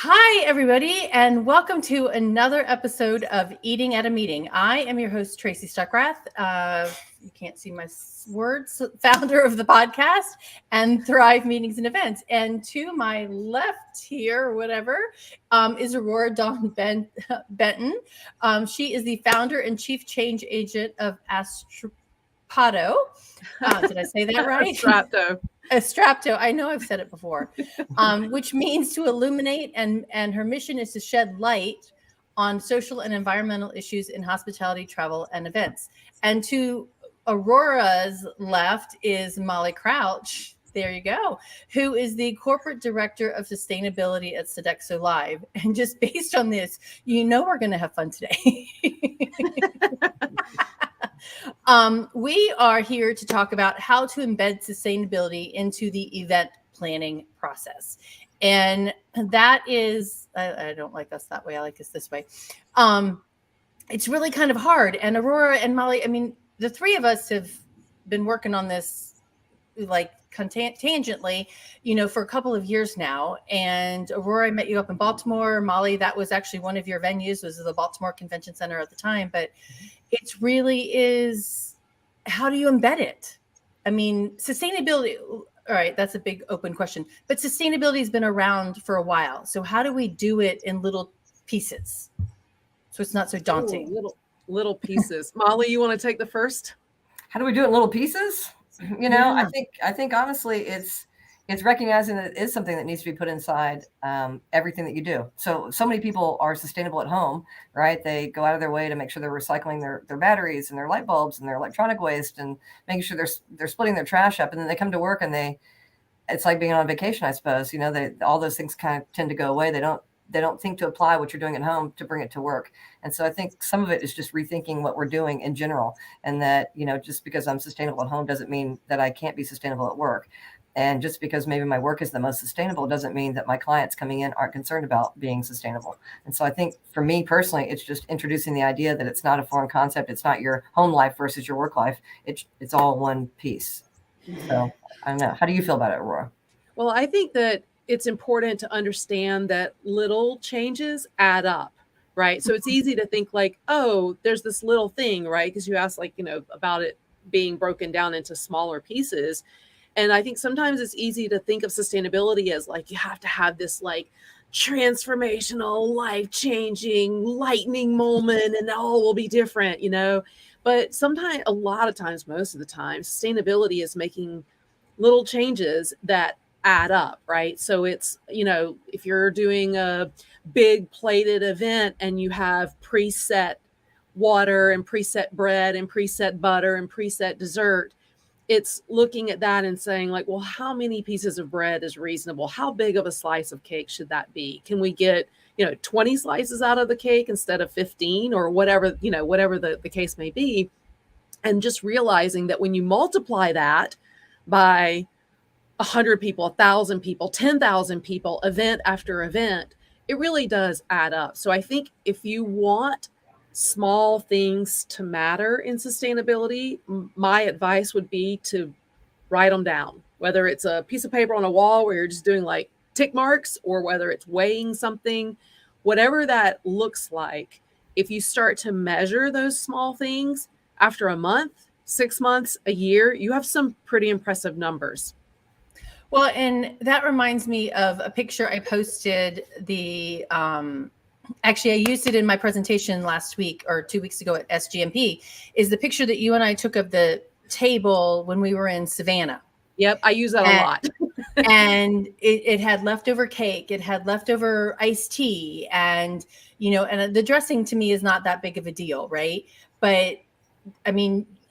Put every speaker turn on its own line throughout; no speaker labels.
Hi, everybody, and welcome to another episode of Eating at a Meeting. I am your host, Tracy Stuckrath. You can't see my words, founder of the podcast and Thrive Meetings and Events. And to my left here, or whatever, is Aurora Dawn Benton. She is the founder and chief change agent of Astrapado. Did I say that right? Astrapto. I know I've said it before, which means to illuminate, and her mission is to shed light on social and environmental issues in hospitality, travel, and events. And to Aurora's left is Molly Crouch. There you go. Who is the corporate director of sustainability at Sodexo Live. And just based on this, we're going to have fun today. We are here to talk about how to embed sustainability into the event planning process. And that is, I don't like us that way. I like us this way. It's really kind of hard. And Aurora and Molly, the three of us have been working on this like tangentially, for a couple of years now. And Aurora, I met you up in Baltimore. Molly, that was actually one of your venues, was the Baltimore Convention Center at the time. But it really is, how do you embed it? Sustainability, all right, that's a big open question. But sustainability has been around for a while. So how do we do it in little pieces so it's not so daunting?
Ooh, little pieces. Molly, you want to take the first?
How do we do it in little pieces? I think honestly, it's recognizing that it is something that needs to be put inside everything that you do. So many people are sustainable at home, right? They go out of their way to make sure they're recycling their batteries and their light bulbs and their electronic waste and making sure they're splitting their trash up. And then they come to work and it's like being on vacation, I suppose. All those things kind of tend to go away. They don't think to apply what you're doing at home to bring it to work. And so I think some of it is just rethinking what we're doing in general. And that, just because I'm sustainable at home doesn't mean that I can't be sustainable at work. And just because maybe my work is the most sustainable doesn't mean that my clients coming in aren't concerned about being sustainable. And so I think for me personally, it's just introducing the idea that it's not a foreign concept. It's not your home life versus your work life. It's all one piece. So I don't know. How do you feel about it, Aurora?
Well, I think that it's important to understand that little changes add up, right? So it's easy to think like, oh, there's this little thing, right? Because you asked about it being broken down into smaller pieces. And I think sometimes it's easy to think of sustainability as like, you have to have this like transformational, life-changing, lightning moment and all will be different, But sometimes, a lot of times, most of the time, sustainability is making little changes that add up, right? So it's, if you're doing a big plated event and you have preset water and preset bread and preset butter and preset dessert, it's looking at that and saying like, well, how many pieces of bread is reasonable? How big of a slice of cake should that be? Can we get, 20 slices out of the cake instead of 15 or whatever, whatever the case may be. And just realizing that when you multiply that by 100 people, 1,000 people, 10,000 people, event after event, it really does add up. So I think if you want small things to matter in sustainability, my advice would be to write them down, whether it's a piece of paper on a wall where you're just doing like tick marks, or whether it's weighing something, whatever that looks like. If you start to measure those small things after a month, 6 months, a year, you have some pretty impressive numbers.
Well, and that reminds me of a picture I posted actually, I used it in my presentation last week or 2 weeks ago at SGMP, is the picture that you and I took of the table when we were in Savannah.
Yep, I use that a lot.
And it had leftover cake, it had leftover iced tea, and, and the dressing to me is not that big of a deal, right? But,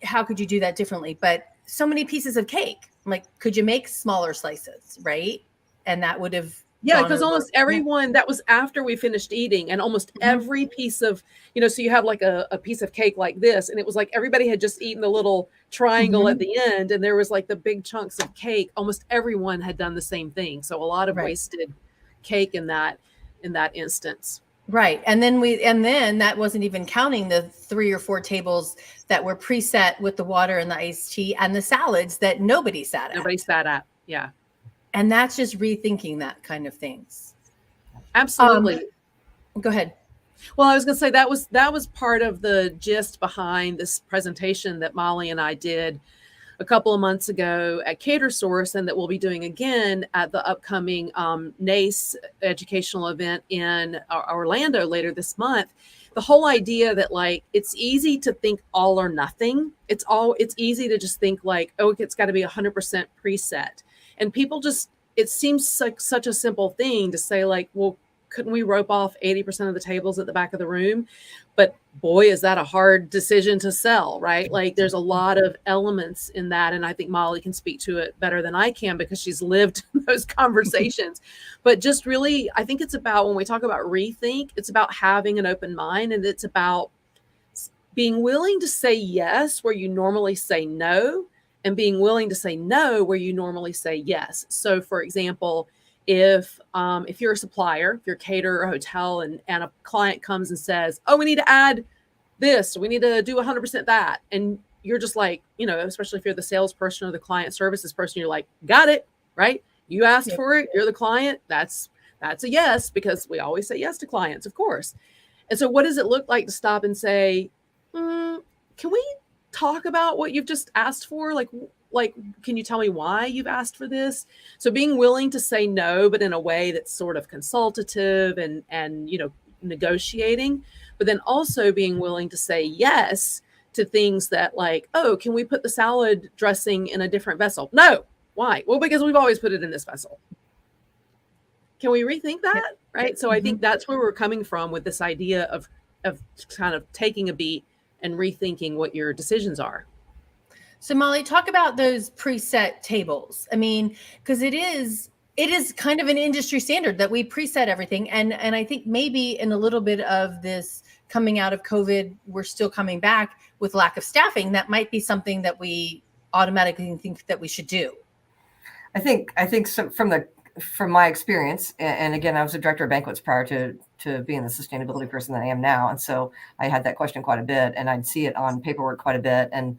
how could you do that differently? But so many pieces of cake, like, could you make smaller slices, right? And that would have...
Yeah, because almost everyone, that was after we finished eating, and almost every piece of, so you have like a piece of cake like this, and it was like everybody had just eaten the little triangle at the end, and there was like the big chunks of cake. Almost everyone had done the same thing. So a lot of wasted cake in that instance.
Right. And then that wasn't even counting the 3 or 4 tables that were preset with the water and the iced tea and the salads that nobody sat at.
Nobody sat at. Yeah.
And that's just rethinking that kind of things.
Absolutely.
Go ahead.
Well, I was going to say that was part of the gist behind this presentation that Molly and I did a couple of months ago at Cater Source, and that we'll be doing again at the upcoming NACE educational event in Orlando later this month. The whole idea that like it's easy to think all or nothing. It's easy to just think like, oh, it's got to be 100% preset, and people just, it seems like such a simple thing to say like, well, couldn't we rope off 80% of the tables at the back of the room? But boy, is that a hard decision to sell, right? Like there's a lot of elements in that. And I think Molly can speak to it better than I can because she's lived those conversations. But just really, I think it's about, when we talk about rethink, it's about having an open mind, and it's about being willing to say yes where you normally say no, and being willing to say no where you normally say yes. So for example, if you're a supplier, if you're a caterer or a hotel, and a client comes and says, oh, we need to add this, we need to do 100% that. And you're just like, especially if you're the salesperson or the client services person, you're like, got it, right? You asked for it, you're the client. That's a yes, because we always say yes to clients, of course. And so what does it look like to stop and say, can we talk about what you've just asked for? Like, can you tell me why you've asked for this? So being willing to say no, but in a way that's sort of consultative and negotiating, but then also being willing to say yes to things that like, oh, can we put the salad dressing in a different vessel? No. Why? Well, because we've always put it in this vessel. Can we rethink that? Right. So I think that's where we're coming from with this idea of kind of taking a beat and rethinking what your decisions are.
So Molly, talk about those preset tables. I mean, because it is kind of an industry standard that we preset everything. And I think maybe in a little bit of this coming out of COVID, we're still coming back with lack of staffing. That might be something that we automatically think that we should do.
I think so, from my experience, and again, I was a director of banquets prior to being the sustainability person that I am now. And so I had that question quite a bit, and I'd see it on paperwork quite a bit. And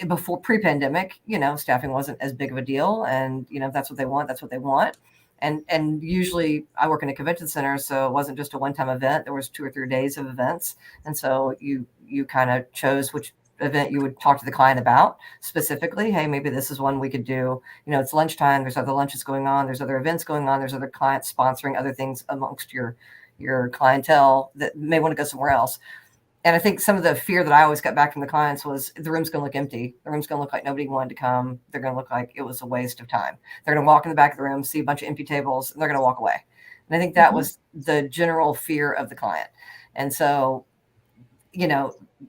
before pre-pandemic, staffing wasn't as big of a deal. And, if that's what they want, that's what they want. And usually I work in a convention center, so it wasn't just a one-time event. There was 2 or 3 days of events. And so you kind of chose which event you would talk to the client about specifically. Hey, maybe this is one we could do. It's lunchtime. There's other lunches going on. There's other events going on. There's other clients sponsoring other things amongst your clientele that may want to go somewhere else. And I think some of the fear that I always got back from the clients was the room's going to look empty. The room's going to look like nobody wanted to come. They're going to look like it was a waste of time. They're going to walk in the back of the room, see a bunch of empty tables, and they're going to walk away. And I think that was the general fear of the client. And so,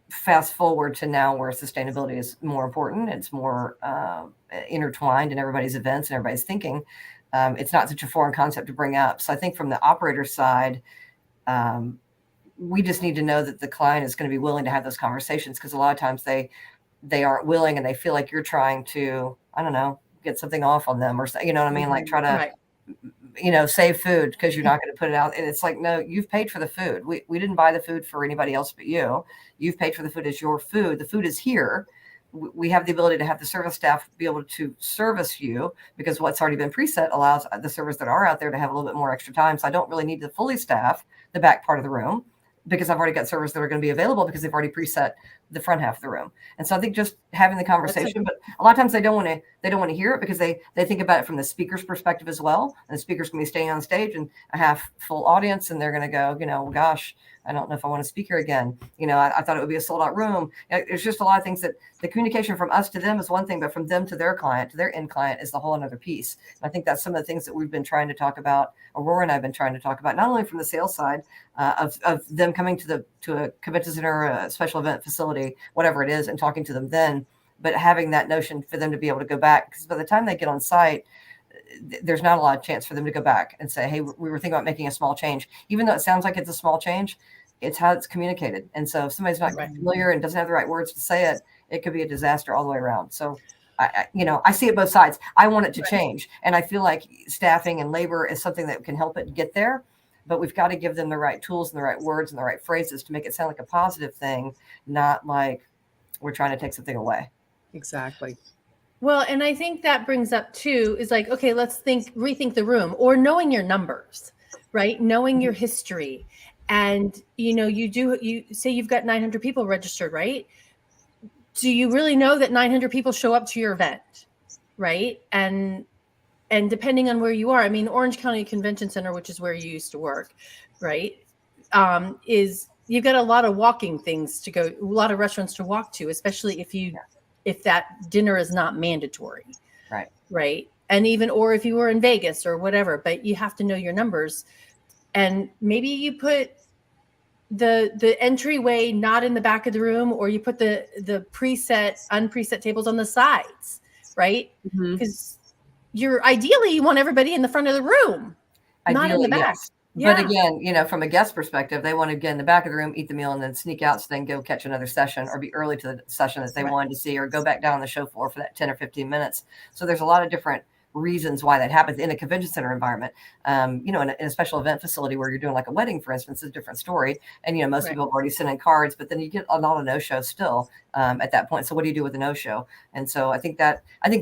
fast forward to now where sustainability is more important. It's more intertwined in everybody's events and everybody's thinking. It's not such a foreign concept to bring up. So I think from the operator side, we just need to know that the client is going to be willing to have those conversations, because a lot of times they aren't willing, and they feel like you're trying to, I don't know, get something off on them, or what I mean? Like try to, save food because you're not going to put it out. And it's like, no, you've paid for the food. We didn't buy the food for anybody else but you. You've paid for the food as your food. The food is here. We have the ability to have the service staff be able to service you, because what's already been preset allows the servers that are out there to have a little bit more extra time. So I don't really need to fully staff the back part of the room, because I've already got servers that are going to be available because they've already preset the front half of the room. And so I think just having the conversation, but a lot of times they don't want to hear it, because they think about it from the speaker's perspective as well. And the speaker's going to be staying on stage and a half full audience, and they're going to go, gosh, I don't know if I want to speak here again. I thought it would be a sold out room. It's just a lot of things that the communication from us to them is one thing, but from them to their client, to their end client, is the whole another piece. And I think that's some of the things that we've been trying to talk about. Aurora and I have been trying to talk about, not only from the sales side of them coming to a convention center or a special event facility, whatever it is, and talking to them then, but having that notion for them to be able to go back, because by the time they get on site, there's not a lot of chance for them to go back and say, hey, we were thinking about making a small change. Even though it sounds like it's a small change, it's how it's communicated. And so if somebody's not familiar and doesn't have the right words to say it, it could be a disaster all the way around. So I see it both sides. I want it to change. And I feel like staffing and labor is something that can help it get there, but we've got to give them the right tools and the right words and the right phrases to make it sound like a positive thing, not like we're trying to take something away.
Exactly.
Well, and I think that brings up too, is like, okay, let's rethink the room, or knowing your numbers. right? Knowing your history. And, you say you've got 900 people registered, right? Do you really know that 900 people show up to your event, right? And depending on where you are, I mean, Orange County Convention Center, which is where you used to work, right, is you've got a lot of walking things to go, a lot of restaurants to walk to, especially if that dinner is not mandatory, right, and even, or if you were in Vegas or whatever, but you have to know your numbers, and maybe you put the entryway not in the back of the room, or you put the unpreset tables on the sides, right, because ideally you want everybody in the front of the room, not in the back.
Yes. Yeah. But again, from a guest perspective, they want to get in the back of the room, eat the meal, and then sneak out, so then go catch another session or be early to the session that they wanted to see, or go back down on the show floor for that 10 or 15 minutes. So there's a lot of different reasons why that happens in a convention center environment. In a special event facility where you're doing like a wedding, for instance, is a different story. And, most people have already sent in cards, but then you get a lot of no-show still at that point. So what do you do with a no-show? And so I think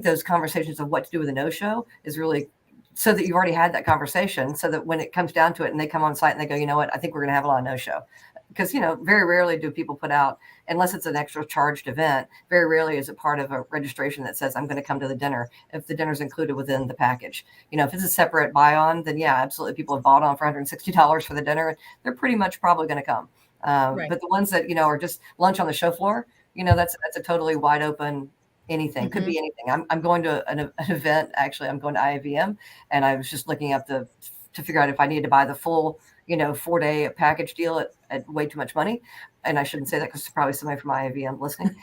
those conversations of what to do with a no-show is really so that you've already had that conversation, so that when it comes down to it and they come on site and they go, you know what, I think we're going to have a lot of no-show. Because, very rarely do people put out, unless it's an extra charged event, very rarely is it part of a registration that says, I'm going to come to the dinner, if the dinner's included within the package. If it's a separate buy-on, then yeah, absolutely. People have bought on for $160 for the dinner. They're pretty much probably going to come. But the ones that, are just lunch on the show floor, that's a totally wide open anything. Could be anything. I'm going to an event. Actually, I'm going to IAVM, and I was just looking up to figure out if I needed to buy the full 4-day package deal at way too much money. And I shouldn't say that because there's probably somebody from IAVM listening.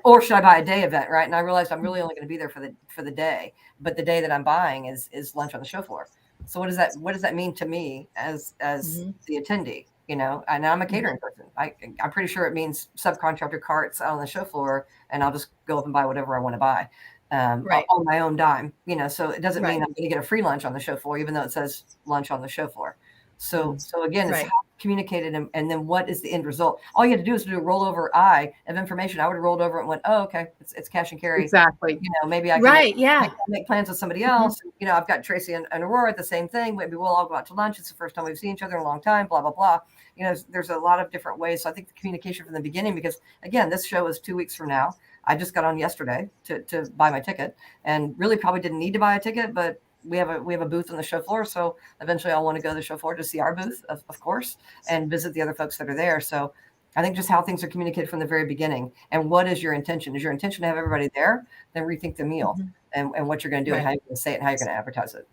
Or should I buy a day event, right? And I realized I'm really only going to be there for the day, but the day that I'm buying is lunch on the show floor. So what does that mean to me as the attendee? And I'm a catering person. I'm pretty sure it means subcontractor carts out on the show floor, and I'll just go up and buy whatever I want to buy. On my own dime, so it doesn't mean I'm going to get a free lunch on the show floor, even though it says lunch on the show floor. So again, it's how communicated, and then what is the end result? All you had to do is do a rollover of information. I would have rolled over and went, oh, okay, it's cash and carry.
Exactly.
Maybe I can make plans with somebody else. I've got Tracy and Aurora, the same thing. Maybe we'll all go out to lunch. It's the first time we've seen each other in a long time, blah, blah, blah. There's a lot of different ways. So I think the communication from the beginning, because again, this show is 2 weeks from now. I just got on yesterday to buy my ticket, and really probably didn't need to buy a ticket, but we have a booth on the show floor. So eventually I'll want to go to the show floor to see our booth, of course, and visit the other folks that are there. So I think just how things are communicated from the very beginning, and what is your intention? Is your intention to have everybody there? Then rethink the meal and what you're going to do and how you're going to say it and how you're going to advertise it.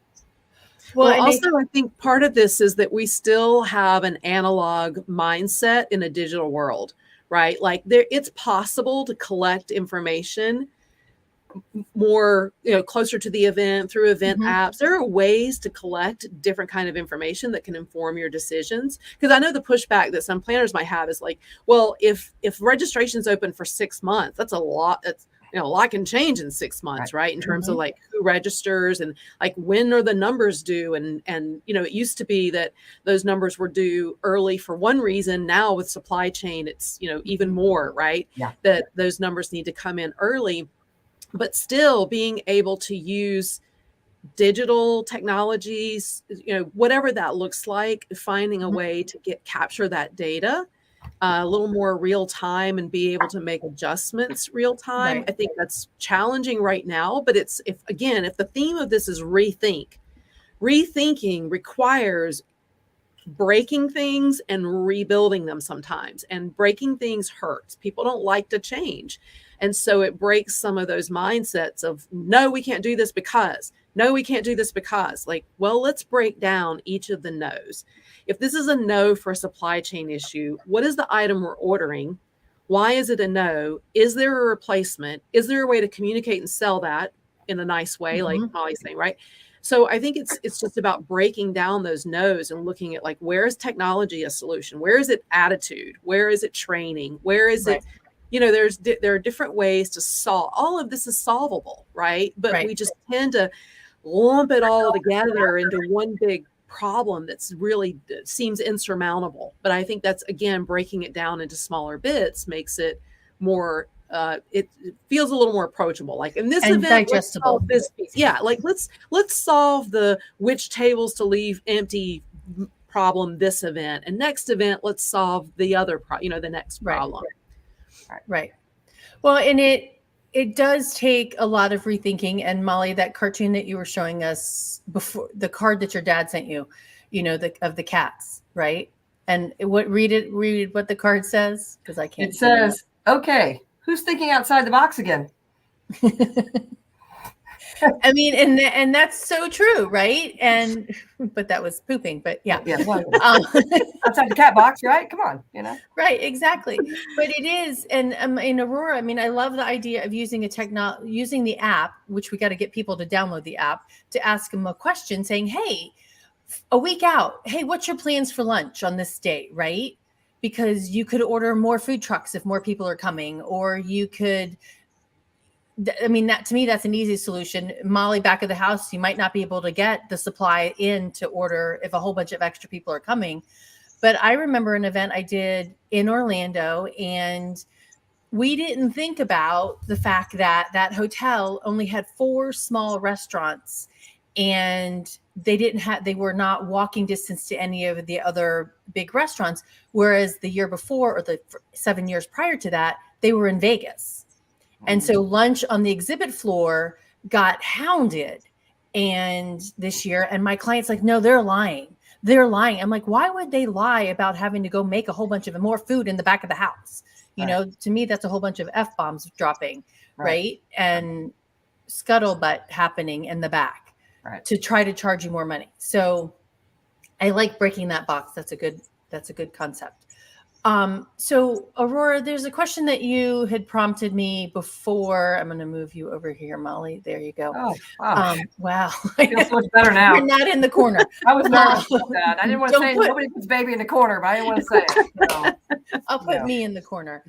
Well, also, I think part of this is that we still have an analog mindset in a digital world, right? Like it's possible to collect information more, closer to the event through event apps. There are ways to collect different kind of information that can inform your decisions. Because I know the pushback that some planners might have is like, well, if registration's open for 6 months, that's a lot. That's, a lot can change in 6 months, right? In terms of like who registers and like when are the numbers due? And it used to be that those numbers were due early for one reason. Now with supply chain, it's, even more, right? Yeah. That those numbers need to come in early. But still being able to use digital technologies, whatever that looks like, finding a way to capture that data a little more real time and be able to make adjustments real time. Right. I think that's challenging right now, but if the theme of this is rethinking requires breaking things and rebuilding them sometimes, and breaking things hurts. People don't like to change. And so it breaks some of those mindsets of, no, we can't do this because, like, well, let's break down each of the no's. If this is a no for a supply chain issue, what is the item we're ordering? Why is it a no? Is there a replacement? Is there a way to communicate and sell that in a nice way, like Molly's saying, right? So I think it's just about breaking down those no's and looking at, like, where is technology a solution? Where is it attitude? Where is it training? Where is it? There are different ways to solve. All of this is solvable, right? But we just tend to lump it all together into one big problem that's really seems insurmountable. But I think that's, again, breaking it down into smaller bits makes it more it feels a little more approachable. Like in this
And
event,
digestible.
let's solve this piece. Yeah, like let's solve the which tables to leave empty problem this event, and next event let's solve the other the next problem.
Right. Well, and it does take a lot of rethinking. And Molly, that cartoon that you were showing us before, the card that your dad sent you, of the cats, right? And read what the card says, because I can't.
It says, "Okay, who's thinking outside the box again?"
I mean, and that's so true, right? And but that was pooping, but yeah.
Outside the cat box, right? Come on,
Right, exactly. But it is, and in Aurora, I mean, I love the idea of using using the app, which we got to get people to download the app, to ask them a question, saying, "Hey, a week out, hey, what's your plans for lunch on this day?" Right? Because you could order more food trucks if more people are coming, or you could. I mean, that to me, that's an easy solution. Molly, back of the house, you might not be able to get the supply in to order if a whole bunch of extra people are coming. But I remember an event I did in Orlando, and we didn't think about the fact that that hotel only had 4 small restaurants, and they were not walking distance to any of the other big restaurants. Whereas the year before, or the 7 years prior to that, they were in Vegas. And so lunch on the exhibit floor got hounded. And this year, and my client's like, "No, they're lying. They're lying." I'm like, why would they lie about having to go make a whole bunch of more food in the back of the house? To me, that's a whole bunch of F-bombs dropping, right? And scuttlebutt happening in the back to try to charge you more money. So I like breaking that box. That's a good concept. So Aurora, there's a question that you had prompted me before. I'm going to move you over here, Molly. There you go.
Oh, wow.
Wow.
I feel so much better now.
You're not in the corner.
I was nervous about that. I didn't want to say nobody puts baby in the corner, but I didn't want to say it. So,
I'll put me in the corner.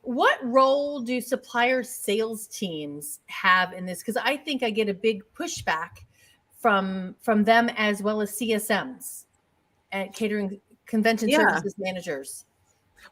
What role do supplier sales teams have in this? Because I think I get a big pushback from them, as well as CSMs and catering convention services managers.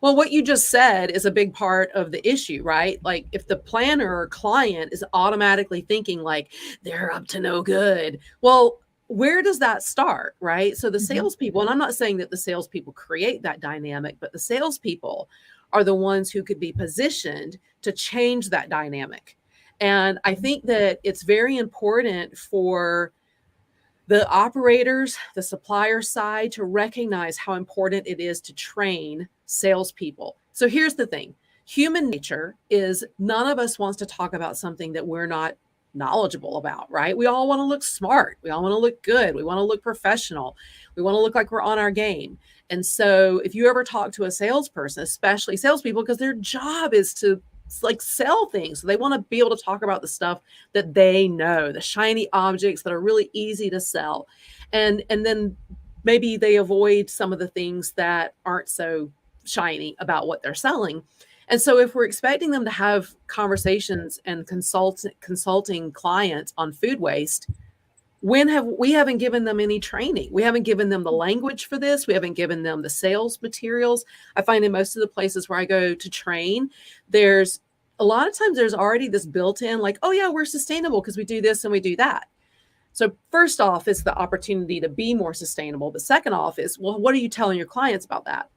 Well, what you just said is a big part of the issue, right? Like if the planner or client is automatically thinking like they're up to no good, well, where does that start, right? So the salespeople, and I'm not saying that the salespeople create that dynamic, but the salespeople are the ones who could be positioned to change that dynamic. And I think that it's very important for the operators, the supplier side, to recognize how important it is to train salespeople. So here's the thing. Human nature is none of us wants to talk about something that we're not knowledgeable about, right? We all want to look smart. We all want to look good. We want to look professional. We want to look like we're on our game. And so if you ever talk to a salesperson, especially salespeople, because their job is to sell things. So they want to be able to talk about the stuff that they know, the shiny objects that are really easy to sell. And then maybe they avoid some of the things that aren't so shiny about what they're selling. And so if we're expecting them to have conversations and consulting clients on food waste, we haven't given them any training. We haven't given them the language for this. We haven't given them the sales materials. I find in most of the places where I go to train, there's a lot of times there's already this built in like, oh yeah, we're sustainable because we do this and we do that. So first off is the opportunity to be more sustainable. The second off is, well, what are you telling your clients about that?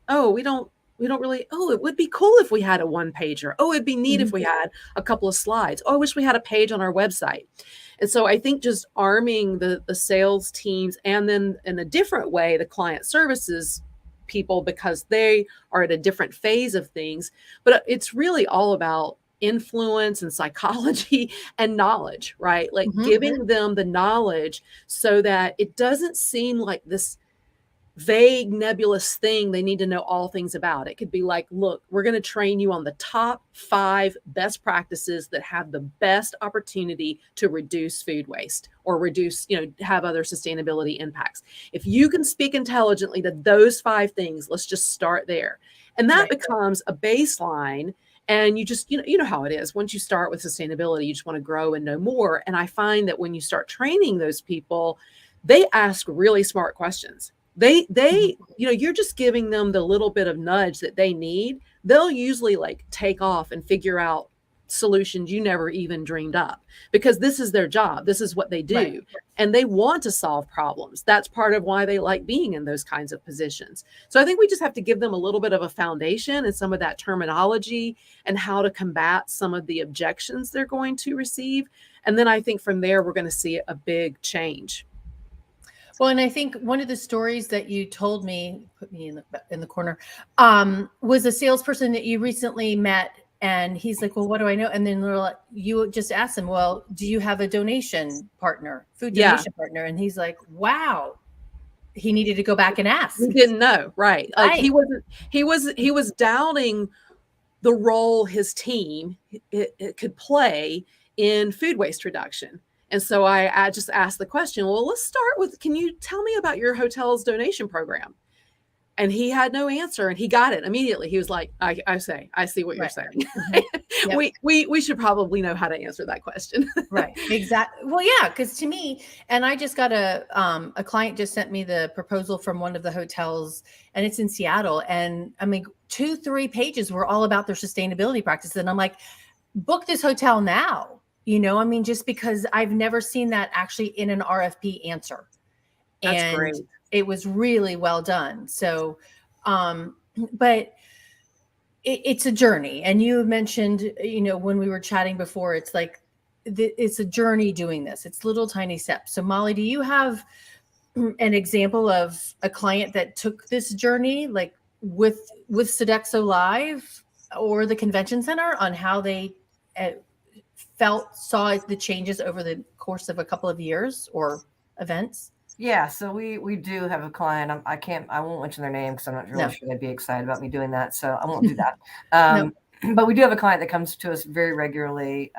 Oh, we don't really, it would be cool if we had a one pager. Oh, it'd be neat if we had a couple of slides. Oh, I wish we had a page on our website. And so I think just arming the sales teams, and then in a different way, the client services people, because they are at a different phase of things. But it's really all about influence and psychology and knowledge, right? Like giving them the knowledge so that it doesn't seem like this vague, nebulous thing they need to know all things about. It could be like, look, we're going to train you on the top 5 best practices that have the best opportunity to reduce food waste or reduce, have other sustainability impacts. If you can speak intelligently to those 5 things, let's just start there. And that becomes a baseline. And you just, you know how it is. Once you start with sustainability, you just want to grow and know more. And I find that when you start training those people, they ask really smart questions. They, you're just giving them the little bit of nudge that they need. They'll usually like take off and figure out solutions you never even dreamed up, because this is their job. This is what they do. Right. And they want to solve problems. That's part of why they like being in those kinds of positions. So I think we just have to give them a little bit of a foundation and some of that terminology and how to combat some of the objections they're going to receive. And then I think from there, we're going to see a big change.
Well, and I think one of the stories that you told me, put me in the corner, was a salesperson that you recently met. And he's like, well, what do I know? And then you just asked him, well, do you have a donation partner, food donation partner? And he's like, wow, he needed to go back and ask.
He didn't know. Right. Like he was doubting the role his team it could play in food waste reduction. And so I just asked the question, well, let's start with, can you tell me about your hotel's donation program? And he had no answer, and he got it immediately. He was like, I see what you're saying. Mm-hmm. Yep. We should probably know how to answer that question.
Right. Exactly. Well, yeah, because to me, and I just got a client just sent me the proposal from one of the hotels, and it's in Seattle. And I mean, 2-3 pages were all about their sustainability practices. And I'm like, book this hotel now. I mean, just because I've never seen that actually in an RFP answer.
That's great.
It was really well done. So, but it's a journey. And you mentioned, when we were chatting before, it's like, it's a journey doing this. It's little tiny steps. So Molly, do you have an example of a client that took this journey, like with Sodexo Live or the convention center, on how they saw the changes over the course of a couple of years or events?
Yeah, so we do have a client. I won't mention their name because I'm not really sure they'd be excited about me doing that. So I won't do that. But we do have a client that comes to us very regularly.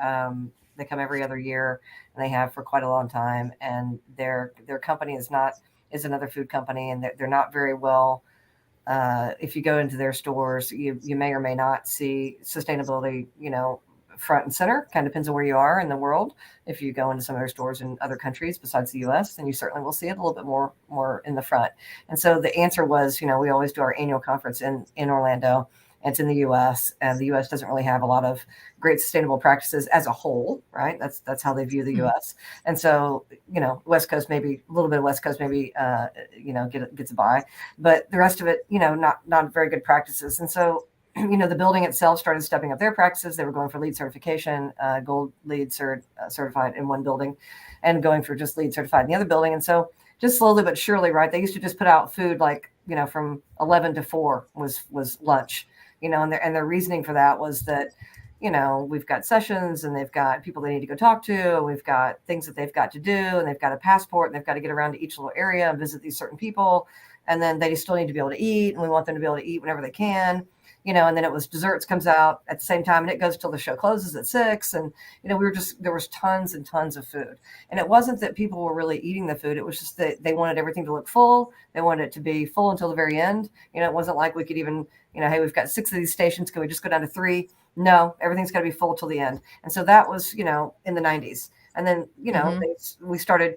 They come every other year, and they have for quite a long time. And their company is another food company, and they're not very well. If you go into their stores, you may or may not see sustainability, front and center. Kind of depends on where you are in the world. If you go into some of their stores in other countries besides the US, then you certainly will see it a little bit more in the front. And so the answer was, we always do our annual conference in Orlando. And it's in the US, and the US doesn't really have a lot of great sustainable practices as a whole, right? That's how they view the US. And so, West Coast, maybe a little bit of West Coast, maybe, gets a buy, but the rest of it, not very good practices. And so, the building itself started stepping up their practices. They were going for LEED certification, gold LEED certified in one building, and going for just LEED certified in the other building. And so just slowly but surely, right, they used to just put out food like, from 11 to 4 was lunch, and their reasoning for that was that, we've got sessions, and they've got people they need to go talk to, and we've got things that they've got to do, and they've got a passport, and they've got to get around to each little area and visit these certain people. And then they still need to be able to eat, and we want them to be able to eat whenever they can. And then it was desserts comes out at the same time, and it goes till the show closes at 6. And, there was tons and tons of food. And it wasn't that people were really eating the food. It was just that they wanted everything to look full. They wanted it to be full until the very end. It wasn't like we could even, hey, we've got 6 of these stations. Can we just go down to 3? No, everything's got to be full till the end. And so that was, in the 90s. And then, we started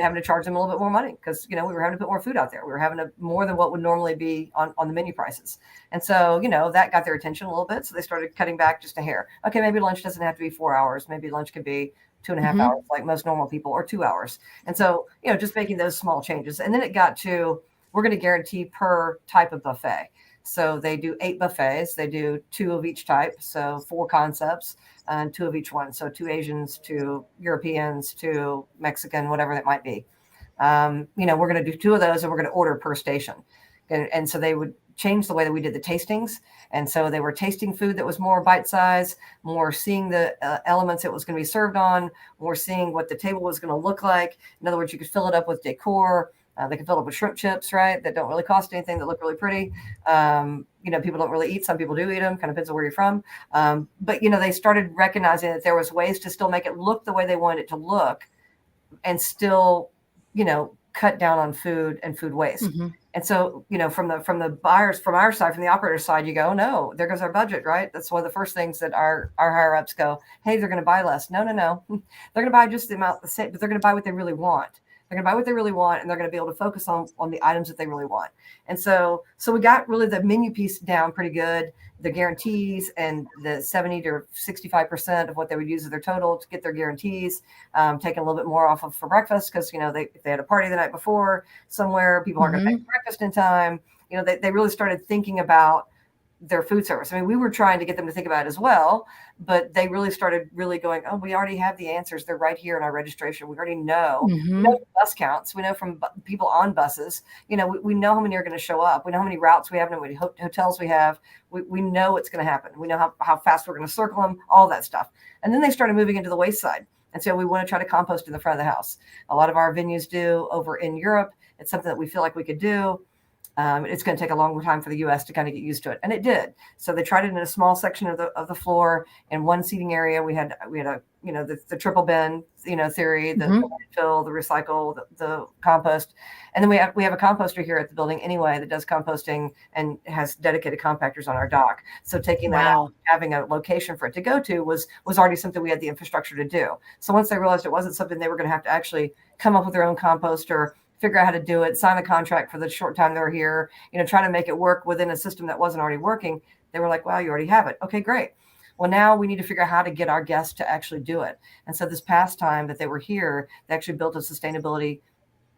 having to charge them a little bit more money because, we were having to put more food out there. We were having more than what would normally be on the menu prices. And so, that got their attention a little bit. So they started cutting back just a hair. Okay, maybe lunch doesn't have to be 4 hours. Maybe lunch could be 2.5 hours, like most normal people, or 2 hours. And so, just making those small changes. And then it got to, we're going to guarantee per type of buffet. So they do 8 buffets. They do 2 of each type. So 4 concepts and 2 of each one. So 2 Asians, 2 Europeans, 2 Mexican, whatever that might be. We're going to do 2 of those, and we're going to order per station. And so they would change the way that we did the tastings. And so they were tasting food that was more bite size, more seeing the elements it was going to be served on, more seeing what the table was going to look like. In other words, you could fill it up with decor. They can fill it up with shrimp chips, right? That don't really cost anything, that look really pretty. People don't really eat. Some people do eat them, kind of depends on where you're from. But they started recognizing that there was ways to still make it look the way they wanted it to look, and still, cut down on food and food waste. Mm-hmm. And so, from the buyers, from our side, from the operator side, you go, no, there goes our budget, right? That's one of the first things that our higher ups go, hey, they're going to buy less. No. They're going to buy just the amount, the same, but they're going to buy what they really want. They're going to buy what they really want, and they're going to be able to focus on the items that they really want. And so we got really the menu piece down pretty good, the guarantees and the 70 to 65% of what they would use of their total to get their guarantees, taking a little bit more off of for breakfast because, if they had a party the night before somewhere, people aren't going to make breakfast in time. They really started thinking about their food service. I mean, we were trying to get them to think about it as well, but they really started going, oh, we already have the answers. They're right here in our registration. We already know. We know bus counts. We know from people on buses, we know how many are going to show up. We know how many routes we have, how many hotels we have. We know what's going to happen. We know how fast we're going to circle them, all that stuff. And then they started moving into the waste side. And so we want to try to compost in the front of the house. A lot of our venues do over in Europe. It's something that we feel like we could do. It's going to take a long time for the U.S. to kind of get used to it, and it did. So they tried it in a small section of the floor. In one seating area, we had a the triple bin theory, the fill, the recycle, the compost, and then we have a composter here at the building anyway that does composting and has dedicated compactors on our dock. So taking that out, having a location for it to go to was already something we had the infrastructure to do. So once they realized it wasn't something they were going to have to actually come up with their own composter, figure out how to do it, sign a contract for the short time they were here, trying to make it work within a system that wasn't already working. They were like, wow, you already have it. Okay, great. Well, now we need to figure out how to get our guests to actually do it. And so this past time that they were here, they actually built a sustainability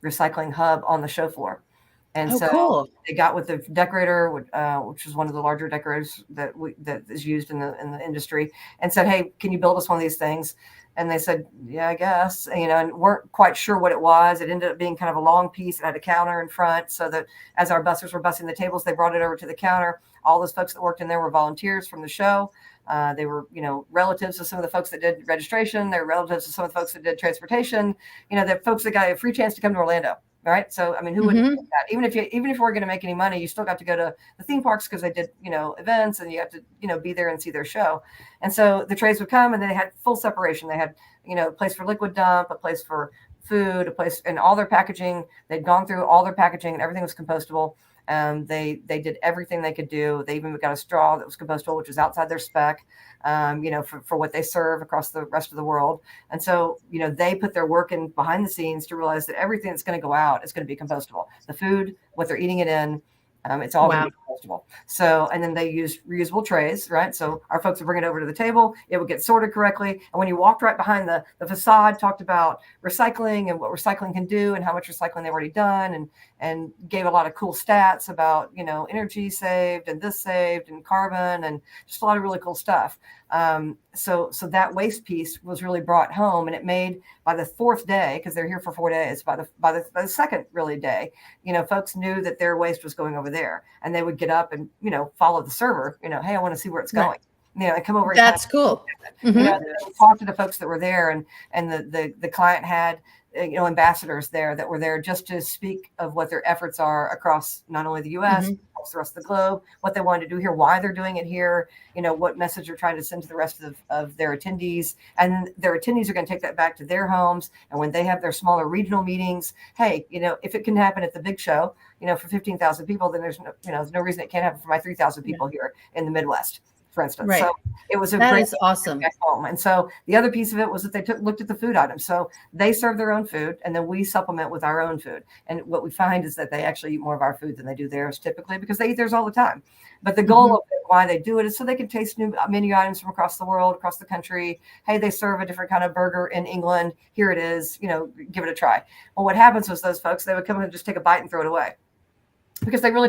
recycling hub on the show floor. And
cool.
They got with the decorator, which is one of the larger decorators that is used in the industry, and said, hey, can you build us one of these things? And they said, yeah, I guess, and weren't quite sure what it was. It ended up being kind of a long piece. It had a counter in front so that as our bussers were bussing the tables, they brought it over to the counter. All those folks that worked in there were volunteers from the show. They were, relatives of some of the folks that did registration. They were relatives of some of the folks that did transportation, the folks that got a free chance to come to Orlando. Right. So, I mean, who wouldn't do that? Even if you weren't going to make any money, you still got to go to the theme parks because they did, events, and you have to, be there and see their show. And so the trays would come, and they had full separation. They had, a place for liquid dump, a place for food, a place, and all their packaging. They'd gone through all their packaging, and everything was compostable. They did everything they could do. They even got a straw that was compostable, which was outside their spec, for what they serve across the rest of the world. And so, they put their work in behind the scenes to realize that everything that's going to go out is going to be compostable. The food, what they're eating it in, it's all going to be compostable. So, and then they used reusable trays, right? So our folks would bring it over to the table. It would get sorted correctly. And when you walked right behind the facade, talked about recycling and what recycling can do and how much recycling they've already done, and gave a lot of cool stats about, energy saved and this saved and carbon and just a lot of really cool stuff. So that waste piece was really brought home, and it made by the fourth day, because they're here for 4 days, by the second really day, folks knew that their waste was going over there, and they would get up and, follow the server, hey, I want to see where it's going. And come over.
That's cool.
Talk to the folks that were there, and the client had, ambassadors there that were there just to speak of what their efforts are across not only the U.S., across the rest of the globe, what they wanted to do here, why they're doing it here, what message they're trying to send to the rest of their attendees. And their attendees are going to take that back to their homes. And when they have their smaller regional meetings, hey, if it can happen at the big show, for 15,000 people, then there's no reason it can't happen for my 3,000 people here in the Midwest, for instance.
Right.
So it was
that is awesome.
Home. And so the other piece of it was that they looked at the food items. So they serve their own food, and then we supplement with our own food. And what we find is that they actually eat more of our food than they do theirs typically, because they eat theirs all the time. But the goal of it, why they do it, is so they can taste new menu items from across the world, across the country. Hey, they serve a different kind of burger in England. Here it is, give it a try. Well, what happens was those folks, they would come and just take a bite and throw it away, because they really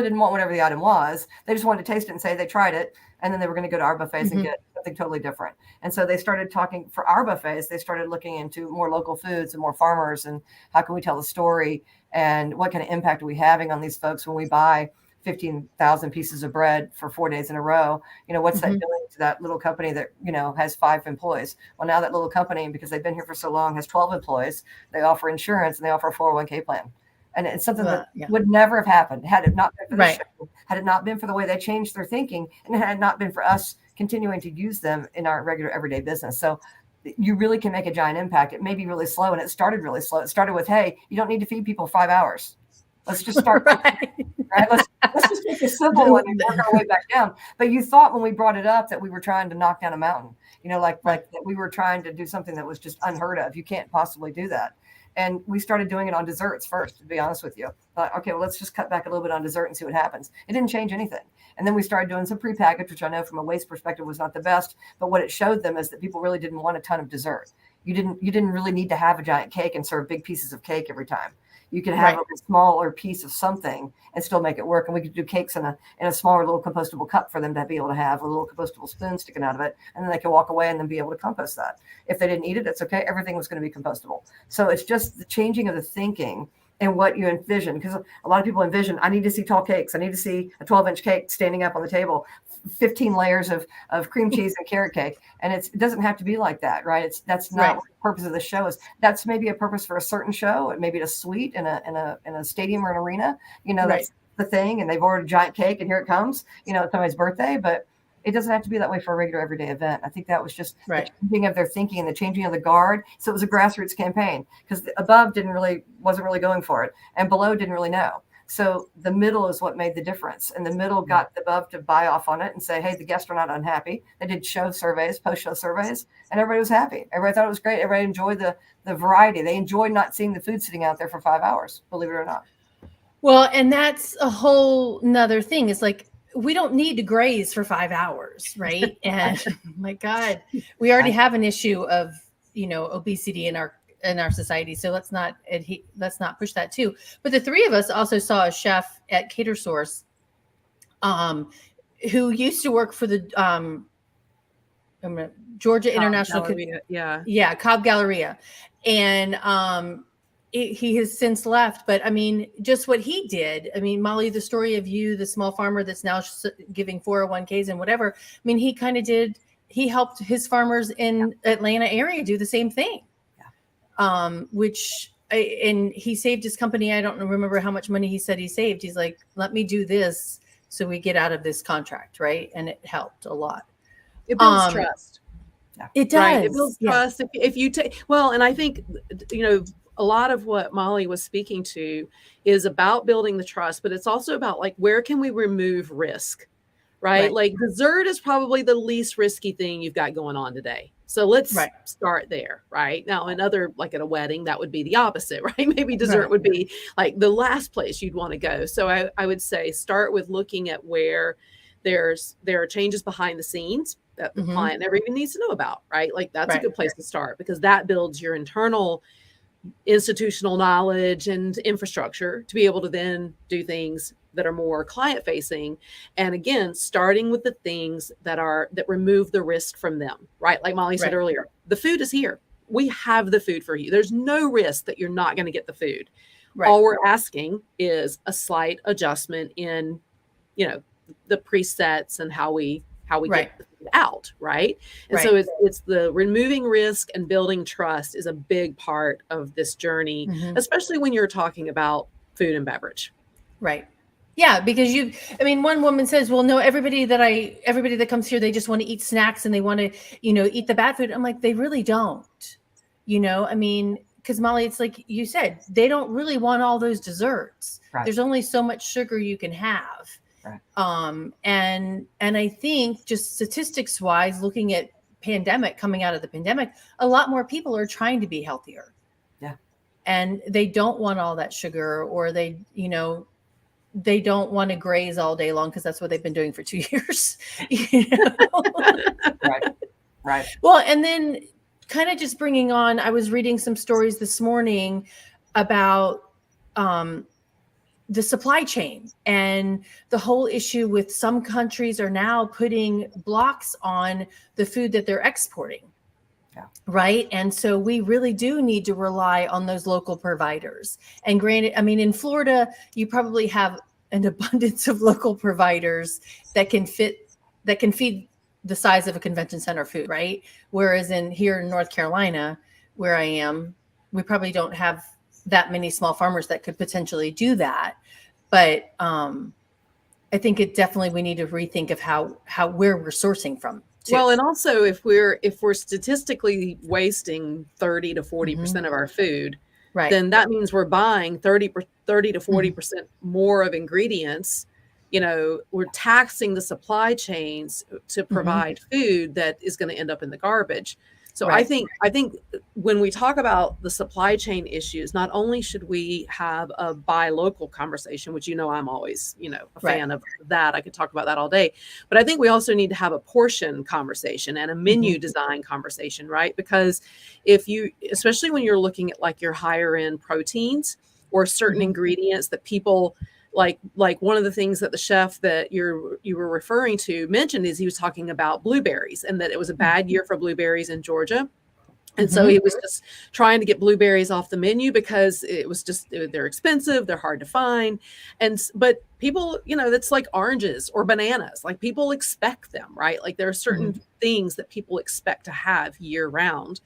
didn't want whatever the item was. They just wanted to taste it and say they tried it. And then they were going to go to our buffets and get something totally different. And so they started talking for our buffets. They started looking into more local foods and more farmers, and how can we tell the story, and what kind of impact are we having on these folks when we buy 15,000 pieces of bread for 4 days in a row? What's that doing to that little company that, has 5 employees? Well, now that little company, because they've been here for so long, has 12 employees. They offer insurance, and they offer a 401k plan. And it's something that would never have happened had it not been for the show, had it not been for the way they changed their thinking, and had it not been for us continuing to use them in our regular everyday business. So you really can make a giant impact. It may be really slow, and it started really slow. It started with, hey, you don't need to feed people 5 hours. Let's just start. right? Let's just take a simple one and work our way back down. But you thought when we brought it up that we were trying to knock down a mountain, like that we were trying to do something that was just unheard of. You can't possibly do that. And we started doing it on desserts first, to be honest with you. Okay, well, let's just cut back a little bit on dessert and see what happens. It didn't change anything. And then we started doing some prepackaged, which I know from a waste perspective was not the best. But what it showed them is that people really didn't want a ton of dessert. You didn't really need to have a giant cake and serve big pieces of cake every time. You could have a smaller piece of something and still make it work. And we could do cakes in a smaller little compostable cup for them to be able to have a little compostable spoon sticking out of it. And then they could walk away and then be able to compost that. If they didn't eat it, it's okay. Everything was going to be compostable. So it's just the changing of the thinking and what you envision. Because a lot of people envision, I need to see tall cakes. I need to see a 12-inch cake standing up on the table, 15 layers of cream cheese and carrot cake. And it doesn't have to be like that, right? That's not what the purpose of the show is. That's maybe a purpose for a certain show. It may be a suite in a stadium or an arena. That's the thing. And they've ordered a giant cake and here it comes, it's somebody's birthday, but it doesn't have to be that way for a regular everyday event. I think that was just the changing of their thinking and the changing of the guard. So it was a grassroots campaign because above wasn't really going for it. And below didn't really know. So the middle is what made the difference. And the middle got the above to buy off on it and say, hey, the guests are not unhappy. They did post-show surveys, and everybody was happy. Everybody thought it was great. Everybody enjoyed the variety. They enjoyed not seeing the food sitting out there for 5 hours, believe it or not.
Well, and that's a whole nother thing. It's like, we don't need to graze for 5 hours, right? And my God, we already have an issue of, obesity in our society. So let's not push that too. But the three of us also saw a chef at Cater Source, who used to work for the Georgia
Cobb
International
Galleria,
Cobb Galleria, and he has since left. But I mean, just what he did. I mean, Molly, the story of you, the small farmer that's now giving 401ks and whatever. I mean, he helped his farmers in Atlanta area do the same thing. And he saved his company. I don't remember how much money he said he saved. He's like, let me do this so we get out of this contract, right? And it helped a lot.
It builds trust.
It does.
Right? It builds trust. If you take, and I think, a lot of what Molly was speaking to is about building the trust, but it's also about like, where can we remove risk, right? Like dessert is probably the least risky thing you've got going on today. So let's start there, right? Now, like at a wedding, that would be the opposite, right? Maybe dessert would be like the last place you'd want to go. So I would say start with looking at where there are changes behind the scenes that the client never even needs to know about, right? Like that's a good place to start because that builds your internal institutional knowledge and infrastructure to be able to then do things that are more client facing. And again, starting with the things that remove the risk from them, right? Like Molly said earlier, the food is here. We have the food for you. There's no risk that you're not going to get the food. All we're asking is a slight adjustment in, the presets and how we get the food out, right? And so it's the removing risk and building trust is a big part of this journey, especially when you're talking about food and beverage.
Right. Yeah, because one woman says, well, no, everybody that comes here, they just want to eat snacks and they want to, eat the bad food. I'm like, they really don't, because Molly, it's like you said, they don't really want all those desserts. There's only so much sugar you can have. And I think just statistics wise, looking at coming out of the pandemic, a lot more people are trying to be healthier.
Yeah.
And they don't want all that sugar, or they don't want to graze all day long because that's what they've been doing for 2 years.
Right.
Well, and then kind of just bringing on, I was reading some stories this morning about the supply chain and the whole issue with some countries are now putting blocks on the food that they're exporting. Right. And so we really do need to rely on those local providers. And granted, in Florida, you probably have an abundance of local providers that can feed the size of a convention center food. Right. Whereas here in North Carolina, where I am, we probably don't have that many small farmers that could potentially do that. But I think we need to rethink of where we're sourcing from. Too.
Well, and also if we're statistically wasting 30 to 40% of our food, then that means we're buying 30 to 40% more of ingredients. We're taxing the supply chains to provide food that is going to end up in the garbage. So
Right.
I think when we talk about the supply chain issues, not only should we have a buy local conversation, which I'm always, a fan of that. I could talk about that all day. But I think we also need to have a portion conversation and a menu design conversation, right? Because especially when you're looking at like your higher end proteins or certain ingredients that people like one of the things that the chef that you were referring to mentioned is he was talking about blueberries and that it was a bad year for blueberries in Georgia. And so he was just trying to get blueberries off the menu because it was they're expensive, they're hard to find. But people, that's like oranges or bananas, like people expect them, right? Like there are certain things that people expect to have year round.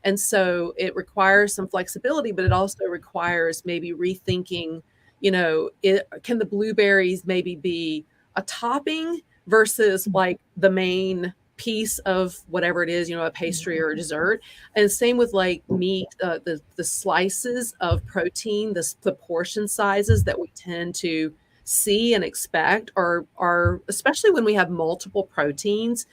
And so it requires some flexibility, but it also requires maybe rethinking, can the blueberries maybe be a topping versus like the main piece of whatever it is, a pastry or a dessert. And same with like meat, the slices of protein, the portion sizes that we tend to see and expect are especially when we have multiple proteins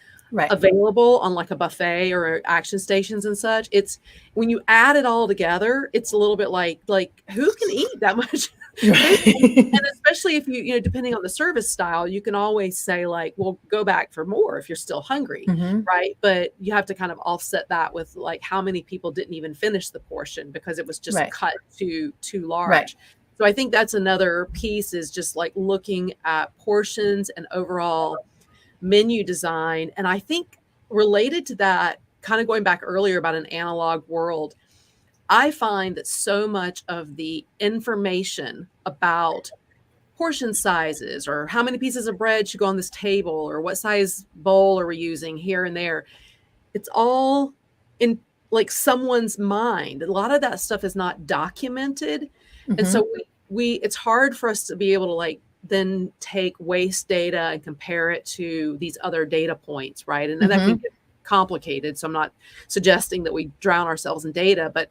available on like a buffet or action stations and such. It's when you add it all together, it's a little bit like who can eat that much? And especially if depending on the service style, you can always say like, well, go back for more if you're still hungry, right? But you have to kind of offset that with like how many people didn't even finish the portion because it was just cut too large. So I think that's another piece is just like looking at portions and overall menu design. And I think related to that, kind of going back earlier about an analog world, I find that so much of the information about portion sizes or how many pieces of bread should go on this table or what size bowl are we using here and there, it's all in like someone's mind. A lot of that stuff is not documented. And so it's hard for us to be able to like then take waste data and compare it to these other data points, right? And that can get complicated. So I'm not suggesting that we drown ourselves in data, but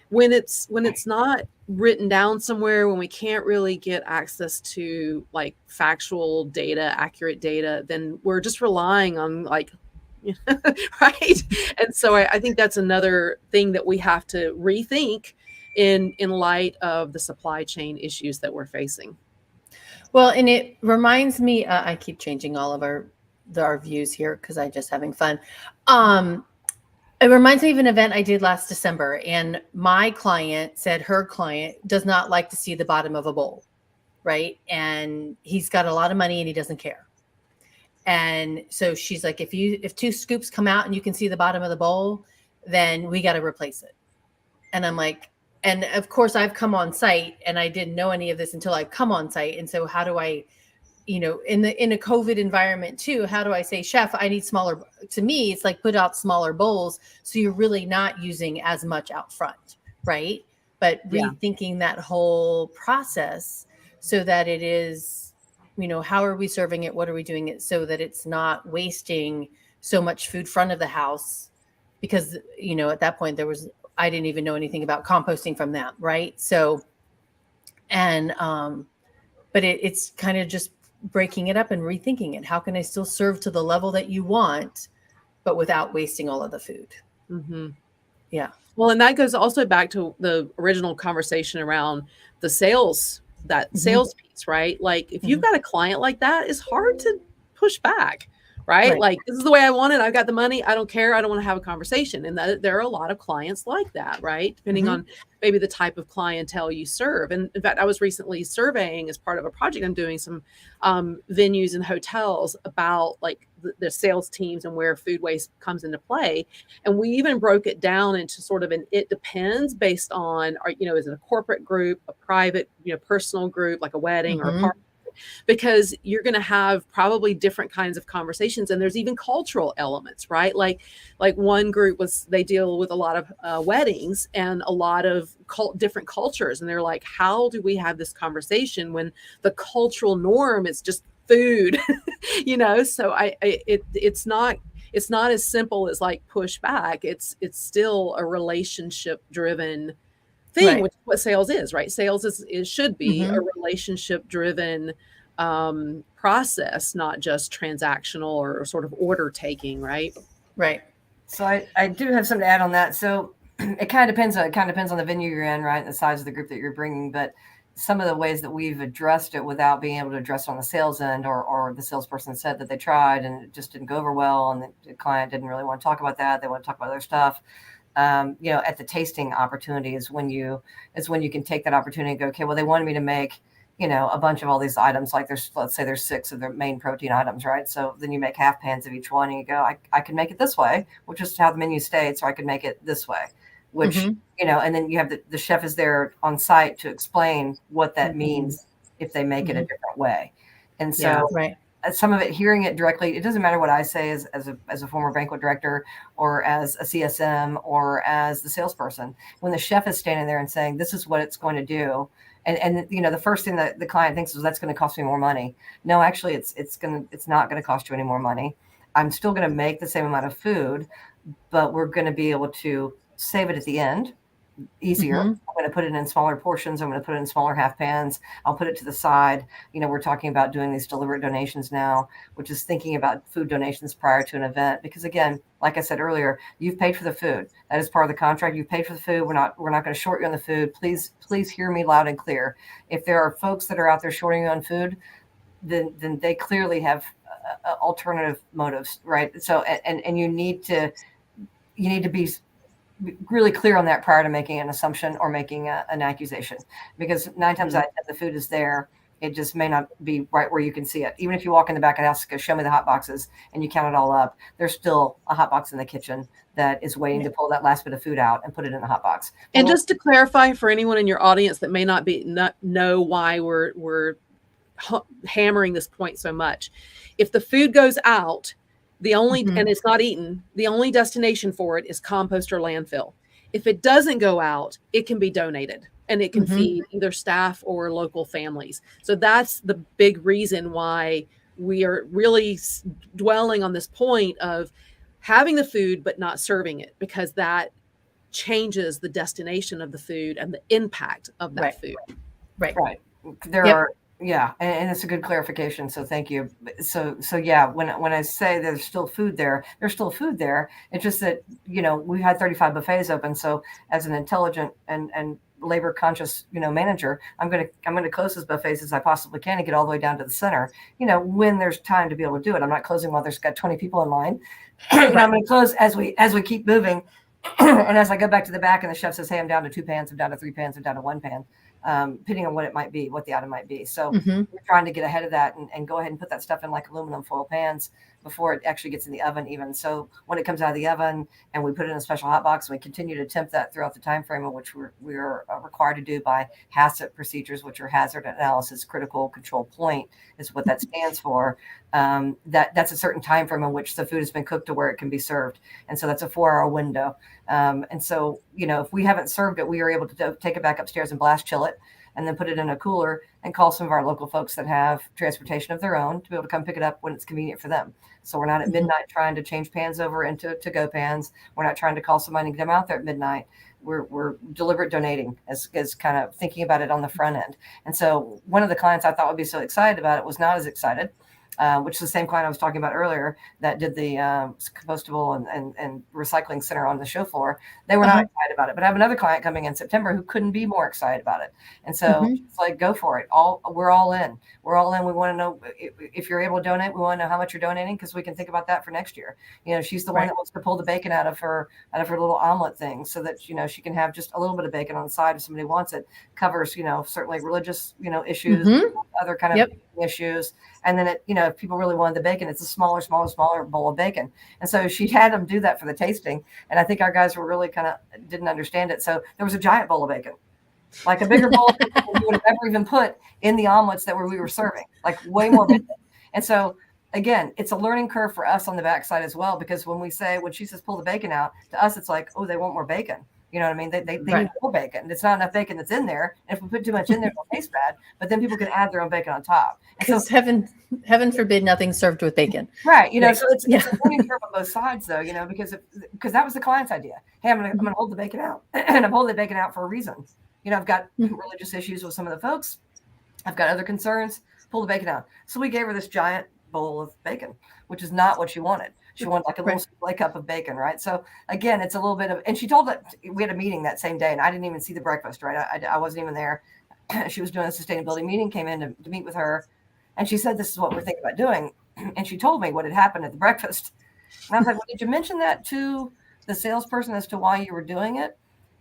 when it's not written down somewhere, when we can't really get access to like factual data, accurate data, then we're just relying on like, right? And so I think that's another thing that we have to rethink in light of the supply chain issues that we're facing.
Well, and it reminds me, I keep changing all of our views here because I'm just having fun. It reminds me of an event I did last December, and my client said her client does not like to see the bottom of a bowl, right? And he's got a lot of money and he doesn't care. And so she's like, if 2 scoops come out and you can see the bottom of the bowl, then we got to replace it. And I'm like, and of course I've come on site and I didn't know any of this until I come on site. And so how do I, in a COVID environment too, how do I say, chef, I need smaller? To me, it's like put out smaller bowls. So you're really not using as much out front, right? But rethinking that whole process so that it is, how are we serving it? What are we doing it so that it's not wasting so much food front of the house? Because, at that point I didn't even know anything about composting from that. Right. So, and, but it's kind of just breaking it up and rethinking it. How can I still serve to the level that you want, but without wasting all of the food? Yeah.
Well, and that goes also back to the original conversation around the sales piece, right? Like if you've got a client like that, it's hard to push back. Right? Like, this is the way I want it. I've got the money. I don't care. I don't want to have a conversation. And there are a lot of clients like that, right? Depending on maybe the type of clientele you serve. And in fact, I was recently surveying as part of a project I'm doing some venues and hotels about like the sales teams and where food waste comes into play. And we even broke it down into sort of it depends based on, is it a corporate group, a private, personal group, like a wedding or a party? Because you're going to have probably different kinds of conversations. And there's even cultural elements, right? Like one group they deal with a lot of weddings and a lot of different cultures. And they're like, how do we have this conversation when the cultural norm is just food, So it's not as simple as like push back. It's still a relationship driven thing, which is what sales is, right? Sales should be a relationship driven process, not just transactional or sort of order taking, right?
Right.
So I do have something to add on that. So it kind of depends on the venue you're in, right? And the size of the group that you're bringing. But some of the ways that we've addressed it without being able to address it on the sales end, or the salesperson said that they tried and it just didn't go over well, and the client didn't really want to talk about that. They want to talk about other stuff. At the tasting opportunity is when you can take that opportunity and go, okay, well, they wanted me to make, a bunch of all these items, like let's say there's 6 of their main protein items, right? So then you make half pans of each one and you go, I can make it this way, which is how the menu states, or I could make it this way, which, and then you have the chef is there on site to explain what that means if they make it a different way. And so some of it, hearing it directly, it doesn't matter what I say as a former banquet director or as a CSM or as the salesperson. When the chef is standing there and saying, this is what it's going to do, and the first thing that the client thinks is, that's going to cost me more money. No, actually, it's not going to cost you any more money. I'm still going to make the same amount of food, but we're going to be able to save it at the end easier. I'm going to put it in smaller portions. I'm going to put it in smaller half pans. I'll put it to the side. We're talking about doing these deliberate donations now, which is thinking about food donations prior to an event. Because again, like I said earlier, you've paid for the food. That is part of the contract. You've paid for the food. We're not going to short you on the food. Please hear me loud and clear. If there are folks that are out there shorting you on food, then they clearly have alternative motives, right? So, and you need to be really clear on that prior to making an assumption or making an accusation, because 9 times out of 10 the food is there. It just may not be right where you can see it. Even if you walk in the back of the house, go show me the hot boxes, and you count it all up, there's still a hot box in the kitchen that is waiting to pull that last bit of food out and put it in the hot box.
And just to clarify for anyone in your audience that may not know why we're hammering this point so much, if the food goes out, and it's not eaten, the only destination for it is compost or landfill. If it doesn't go out, it can be donated and it can feed either staff or local families. So that's the big reason why we are really dwelling on this point of having the food but not serving it, because that changes the destination of the food and the impact of that food.
Right.
There are. Yeah. And it's a good clarification. So thank you. So yeah, when I say there's still food there, there's still food there. It's just that, we had 35 buffets open. So as an intelligent and labor conscious, manager, I'm going to close as buffets as I possibly can and get all the way down to the center, when there's time to be able to do it. I'm not closing while there's got 20 people in line. I'm going to close as we keep moving. And as I go back to the back and the chef says, hey, I'm down to 2 pans, I'm down to 3 pans, I'm down to 1 pan. Depending on what it might be, what the item might be. So we're trying to get ahead of that and go ahead and put that stuff in like aluminum foil pans before it actually gets in the oven even. So when it comes out of the oven and we put it in a special hot box, and we continue to temp that throughout the time frame in which we are required to do by HACCP procedures, which are hazard analysis critical control point is what that stands for. That's a certain time frame in which the food has been cooked to where it can be served. And so that's a 4-hour window. And so, if we haven't served it, we are able to take it back upstairs and blast chill it and then put it in a cooler and call some of our local folks that have transportation of their own to be able to come pick it up when it's convenient for them. So we're not at midnight trying to change pans over into to-go pans. We're not trying to call somebody and get them out there at midnight. We're deliberate donating as kind of thinking about it on the front end. And so one of the clients I thought would be so excited about it was not as excited. Which is the same client I was talking about earlier that did the compostable and recycling center on the show floor. They were not excited about it. But I have another client coming in September who couldn't be more excited about it. And so it's like, go for it. We're all in. We're all in. We want to know if you're able to donate. We want to know how much you're donating, because we can think about that for next year. She's the one that wants to pull the bacon out of her little omelet thing, so that she can have just a little bit of bacon on the side if somebody wants it. Covers certainly religious issues, other kind of issues. And then if people really wanted the bacon, it's a smaller bowl of bacon. And so she had them do that for the tasting. And I think our guys were really kind of didn't understand it. So there was a giant bowl of bacon, like a bigger bowl than we would have ever even put in the omelets that we were serving, like way more bacon. And so again, it's a learning curve for us on the backside as well, because when she says pull the bacon out, to us, it's like, oh, they want more bacon. You know what I mean? They need more bacon. It's not enough bacon that's in there. And if we put too much in there, it'll taste bad. But then people can add their own bacon on top.
Because heaven forbid nothing served with bacon.
Right. So it's a learning curve on both sides, though. Because that was the client's idea. Hey, I'm gonna hold the bacon out, and I'm holding the bacon out for a reason. I've got religious issues with some of the folks. I've got other concerns. Pull the bacon out. So we gave her this giant bowl of bacon, which is not what she wanted. She wanted like a little display cup of bacon, right? So again, it's a little bit of, and she told that we had a meeting that same day, and I didn't even see the breakfast, right? I wasn't even there. She was doing a sustainability meeting, came in to meet with her, and she said, this is what we're thinking about doing. And she told me what had happened at the breakfast. And I was like, well, did you mention that to the salesperson as to why you were doing it?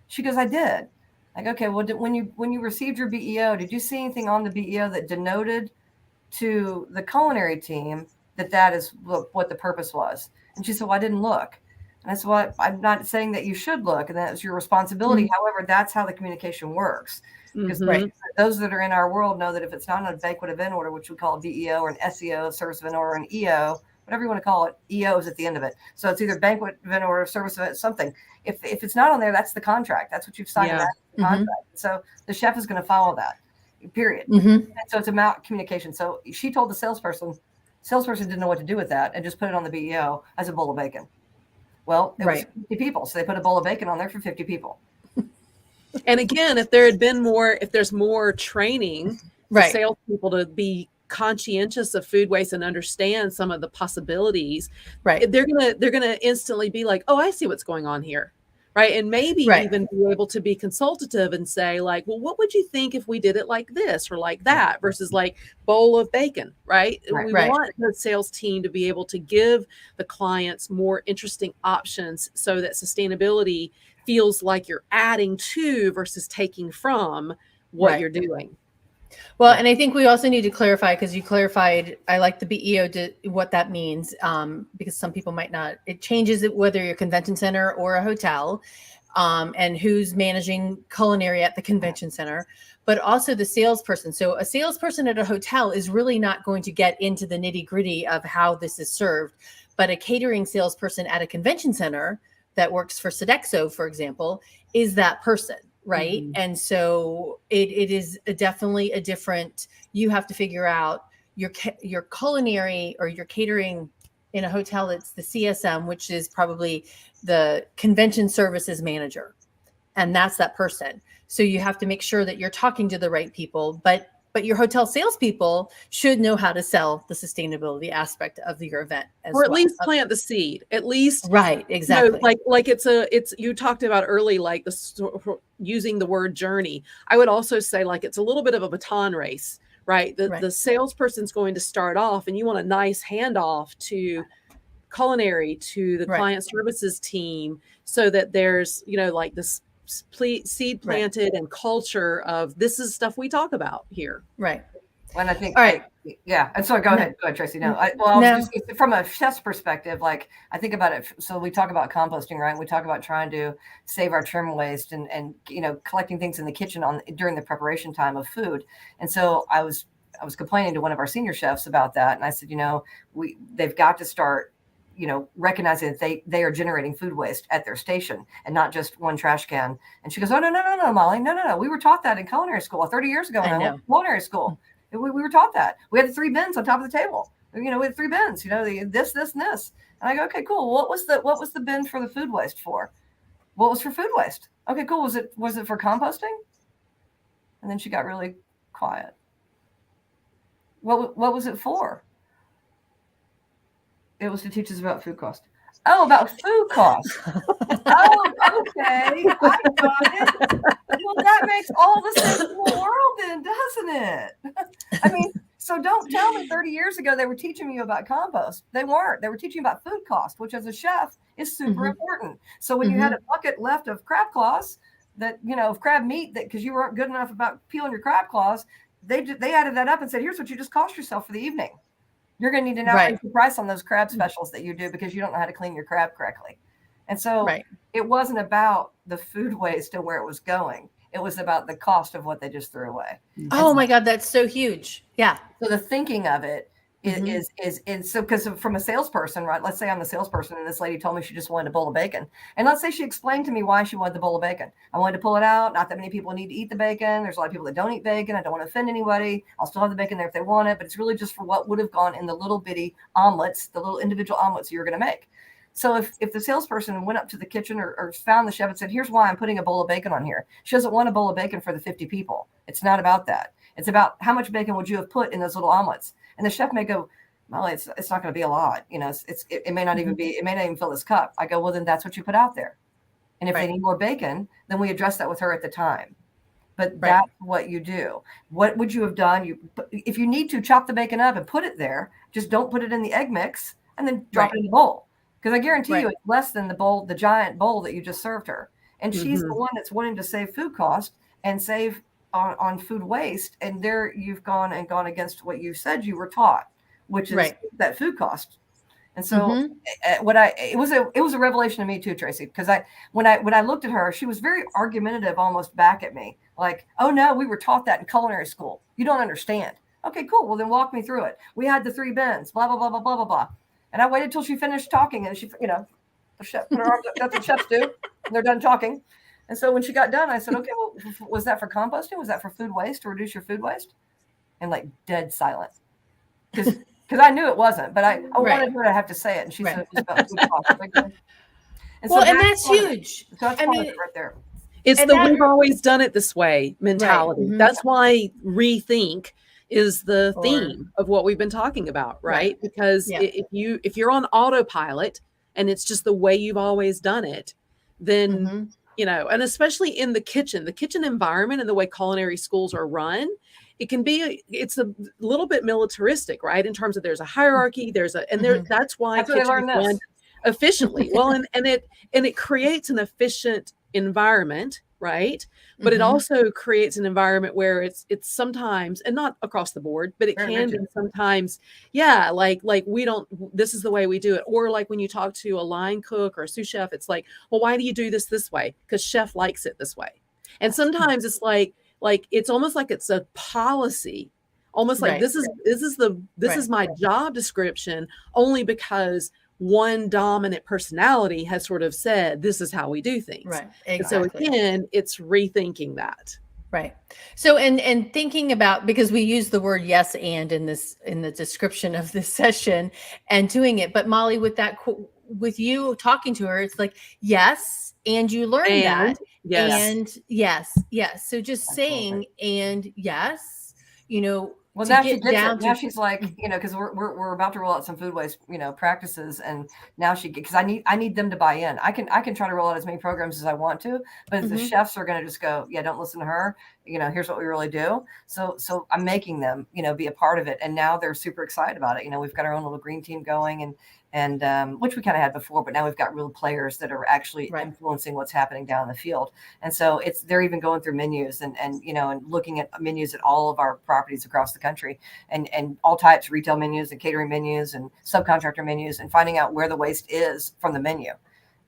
She goes, I did. Like, okay, well, when you received your BEO, did you see anything on the BEO that denoted to the culinary team that is what the purpose was? And she said, well, I didn't look. And I said, well, I'm not saying that you should look, and that's your responsibility. Mm-hmm. However, that's how the communication works. Because those that are in our world know that if it's not on a banquet event order, which we call a BEO or an SEO, service event order, or an EO, whatever you want to call it, EO is at the end of it. So it's either banquet event order, service event, something. If it's not on there, that's the contract. That's what you've signed. Yeah. The contract. So the chef is going to follow that, period. Mm-hmm. And so it's about communication. So she told the salesperson didn't know what to do with that and just put it on the BEO as a bowl of bacon. Well, it was 50 people. So they put a bowl of bacon on there for 50 people.
And again, if there's more training for salespeople to be conscientious of food waste and understand some of the possibilities, they're gonna instantly be like, oh, I see what's going on here, right? And maybe even be able to be consultative and say, like, well, what would you think if we did it like this or like that versus like bowl of bacon, right? We want the sales team to be able to give the clients more interesting options so that sustainability feels like you're adding to versus taking from what you're doing.
Well, and I think we also need to clarify, because you clarified, I like the BEO, what that means, because some people might not. It changes it whether you're a convention center or a hotel, and who's managing culinary at the convention center, but also the salesperson. So a salesperson at a hotel is really not going to get into the nitty gritty of how this is served, but a catering salesperson at a convention center that works for Sodexo, for example, is that person, right? Mm-hmm. And so it is definitely a different, you have to figure out your culinary or your catering in a hotel. It's the CSM, which is probably the convention services manager. And that's that person. So you have to make sure that you're talking to the right people, but your hotel salespeople should know how to sell the sustainability aspect of your event
or at least plant the seed. At least,
right? Exactly.
You know, like it's you talked about early, like using the word journey. I would also say like it's a little bit of a baton race, right? The salesperson's going to start off, and you want a nice handoff to culinary, to the client services team, so that there's like this seed planted and culture of this is stuff we talk about here.
Right.
And I think, all right. And so go ahead, Tracy. Just from a chef's perspective, like I think about it. So we talk about composting, right? We talk about trying to save our trim waste and collecting things in the kitchen during the preparation time of food. And so I was complaining to one of our senior chefs about that. And I said, they've got to start recognizing that they are generating food waste at their station and not just one trash can. And she goes, oh, no, Molly. No. We were taught that in culinary school 30 years ago when I went to culinary school. We were taught that. We had the 3 bins on top of the table. We had 3 bins, this, and this. And I go, okay, cool. What was the bin for the food waste for? What was for food waste? Okay, cool. Was it for composting? And then she got really quiet. What was it for? It was to teach us about food cost. Oh, about food cost. Oh, okay. I got it. Well, that makes all the sense in the world then, doesn't it? I mean, so don't tell me 30 years ago they were teaching you about compost. They weren't. They were teaching about food cost, which as a chef is super important. So when you had a bucket left of crab claws, of crab meat, because you weren't good enough about peeling your crab claws, they added that up and said, here's what you just cost yourself for the evening. You're going to need to now raise the price on those crab specials that you do because you don't know how to clean your crab correctly. And so it wasn't about the food waste and where it was going. It was about the cost of what they just threw away.
Oh my God, that's so huge. Yeah.
So the thinking of it is so, because from a salesperson, right? Let's say I'm the salesperson and this lady told me she just wanted a bowl of bacon. And let's say she explained to me why she wanted the bowl of bacon. I wanted to pull it out. Not that many people need to eat the bacon. There's a lot of people that don't eat bacon. I don't want to offend anybody. I'll still have the bacon there if they want it, but it's really just for what would have gone in the little bitty omelets, the little individual omelets you're going to make. So if the salesperson went up to the kitchen or found the chef and said, here's why I'm putting a bowl of bacon on here. She doesn't want a bowl of bacon for the 50 people. It's not about that. It's about how much bacon would you have put in those little omelets. And the chef may go, Molly, it's not going to be a lot. It may not even be, it may not even fill this cup. I go, well, then that's what you put out there. And if they need more bacon, then we address that with her at the time. But that's what you do. What would you have done? If you need to chop the bacon up and put it there, just don't put it in the egg mix and then drop it in the bowl. Because I guarantee you it's less than the giant bowl that you just served her. And she's the one that's wanting to save food cost and save on food waste. And there you've gone against what you said you were taught, which is that food cost. And so it was a revelation to me too, Tracy, because when I looked at her, she was very argumentative, almost back at me, like, oh no, we were taught that in culinary school. You don't understand. Okay, cool. Well, then walk me through it. We had the 3 bins, blah, blah, blah, blah, blah, blah, blah. And I waited till she finished talking, and she, the chef put her arms up. That's what chefs do. And they're done talking. And so when she got done, I said, okay, well, was that for composting? Was that for food waste, to reduce your food waste? And like dead silent. Because I knew it wasn't, but I wanted her to have to say it. And she said it was about food cost.
And that's huge.
So that's right there.
It's we've always done it this way mentality. Right. That's why rethink is the theme of what we've been talking about, right? Because if you're on autopilot and it's just the way you've always done it, then and especially in the kitchen environment and the way culinary schools are run, it's a little bit militaristic, right? In terms of there's a hierarchy, that's why kitchen is run efficiently. Well, and it creates an efficient environment, right? But it also creates an environment where it's sometimes, and not across the board, but it can be sometimes, like we don't, this is the way we do it. Or like when you talk to a line cook or a sous chef, it's like, well, why do you do this way? Because chef likes it this way. And sometimes it's like it's almost like it's a policy, almost like this is my job description, only because one dominant personality has sort of said, this is how we do things. Right. Exactly. And so again, it's rethinking that.
Right. So, and thinking about, because we use the word yes and in the description of this session and doing it, but Molly, with you talking to her, it's like, yes. And you learn that. Yes. And yes. So just saying, and yes,
well, now she gets it. Now she's like, because we're about to roll out some food waste, practices, and now because I need them to buy in. I can try to roll out as many programs as I want to, but if the chefs are going to just go, don't listen to her. Here's what we really do. So I'm making them, be a part of it, and now they're super excited about it. We've got our own little green team going, and which we kind of had before, but now we've got real players that are actually influencing what's happening down in the field. And so they're even going through menus and looking at menus at all of our properties across the country, and all types, retail menus and catering menus and subcontractor menus, and finding out where the waste is from the menu,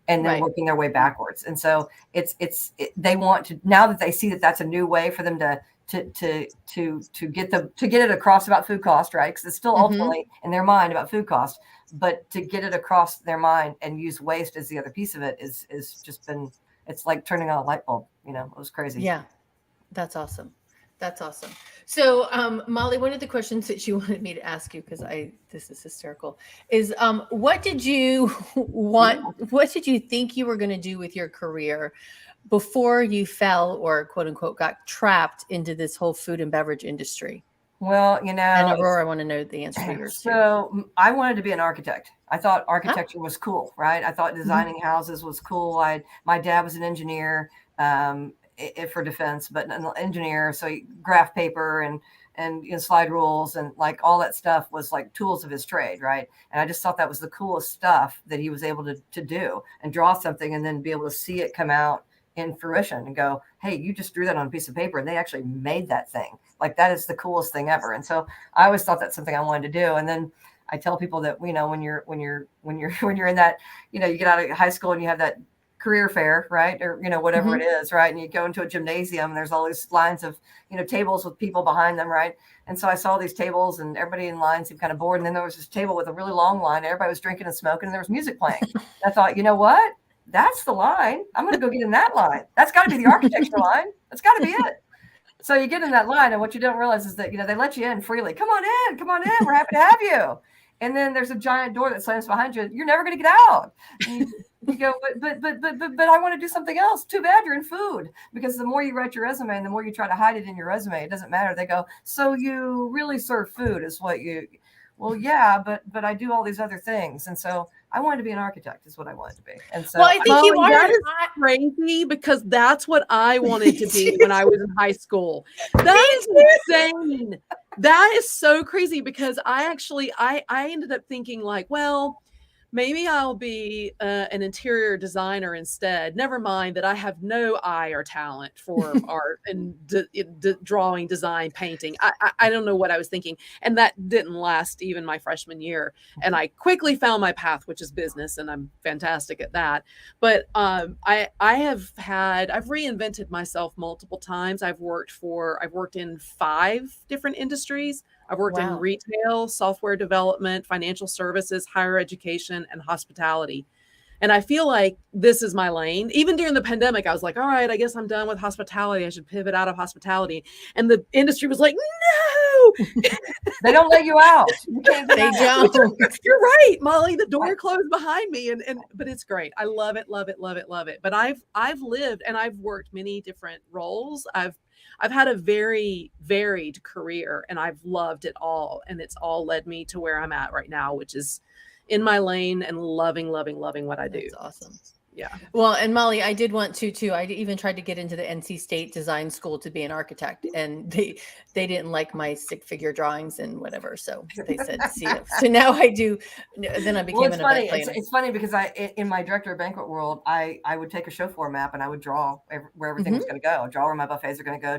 and then working their way backwards. And so they want to, now that they see that that's a new way for them to get it across about food cost, right? Because it's still ultimately in their mind about food cost, but to get it across their mind and use waste as the other piece of it is just been, it's like turning on a light bulb. It was crazy.
Yeah, that's awesome. That's awesome. So, Molly, one of the questions that you wanted me to ask you, because this is hysterical, is what did you want? What did you think you were going to do with your career before you fell, or quote unquote got trapped into this whole food and beverage industry?
Well,
and Aurora, I want to know the answer to yours.
So I wanted to be an architect. I thought architecture was cool, right? I thought designing houses was cool. My dad was an engineer for defense, but an engineer. So he graph paper and slide rules and like all that stuff was like tools of his trade, right? And I just thought that was the coolest stuff that he was able to do, and draw something and then be able to see it come out in fruition and go, hey, you just drew that on a piece of paper and they actually made that thing. Like, that is the coolest thing ever. And so I always thought that's something I wanted to do. And then I tell people that, when you're in that, you get out of high school and you have that career fair, right? Or, whatever it is, right? And you go into a gymnasium and there's all these lines of, tables with people behind them, right? And so I saw these tables and everybody in line seemed kind of bored. And then there was this table with a really long line. Everybody was drinking and smoking and there was music playing. I thought, you know what? That's the line. I'm going to go get in that line. That's got to be the architecture line. That's got to be it. So you get in that line, and what you don't realize is that, they let you in freely. Come on in. We're happy to have you. And then there's a giant door that slams behind you. You're never going to get out. And you go, but I want to do something else. Too bad you're in food. Because the more you write your resume and the more you try to hide it in your resume, it doesn't matter. They go, so you really serve food is what well, yeah, but I do all these other things. And so I wanted to be an architect is what I wanted to be. And so
Well, I think you
Molly,
are.
that is crazy because that's what I wanted to be when I was in high school. That is insane. That is so crazy because I ended up thinking like, well, maybe I'll be an interior designer instead. Never mind that I have no eye or talent for art and drawing, design, painting. I don't know what I was thinking. And that didn't last even my freshman year. And I quickly found my path, which is business, and I'm fantastic at that. But I've reinvented myself multiple times. I've worked in 5 different industries. I've worked in retail, software development, financial services, higher education, and hospitality. And I feel like this is my lane. Even during the pandemic, I was like, all right, I guess I'm done with hospitality. I should pivot out of hospitality. And the industry was like, no,
they don't let you out. You can't get out.
You're right, Molly. The door closed behind me. But it's great. I love it, love it, love it, love it. But I've lived and I've worked many different roles. I've had a very varied career and I've loved it all. And it's all led me to where I'm at right now, which is in my lane and loving what I do.
That's awesome.
Yeah.
Well, and Molly, I did want to too. I even tried to get into the NC State Design School to be an architect, and they didn't like my stick figure drawings and whatever. So they said, "See it." So now I do. Then I became an event planner.
It's funny because in my director of banquet world, I would take a show floor map and I would draw where everything was going to go. Draw where my buffets are going to go.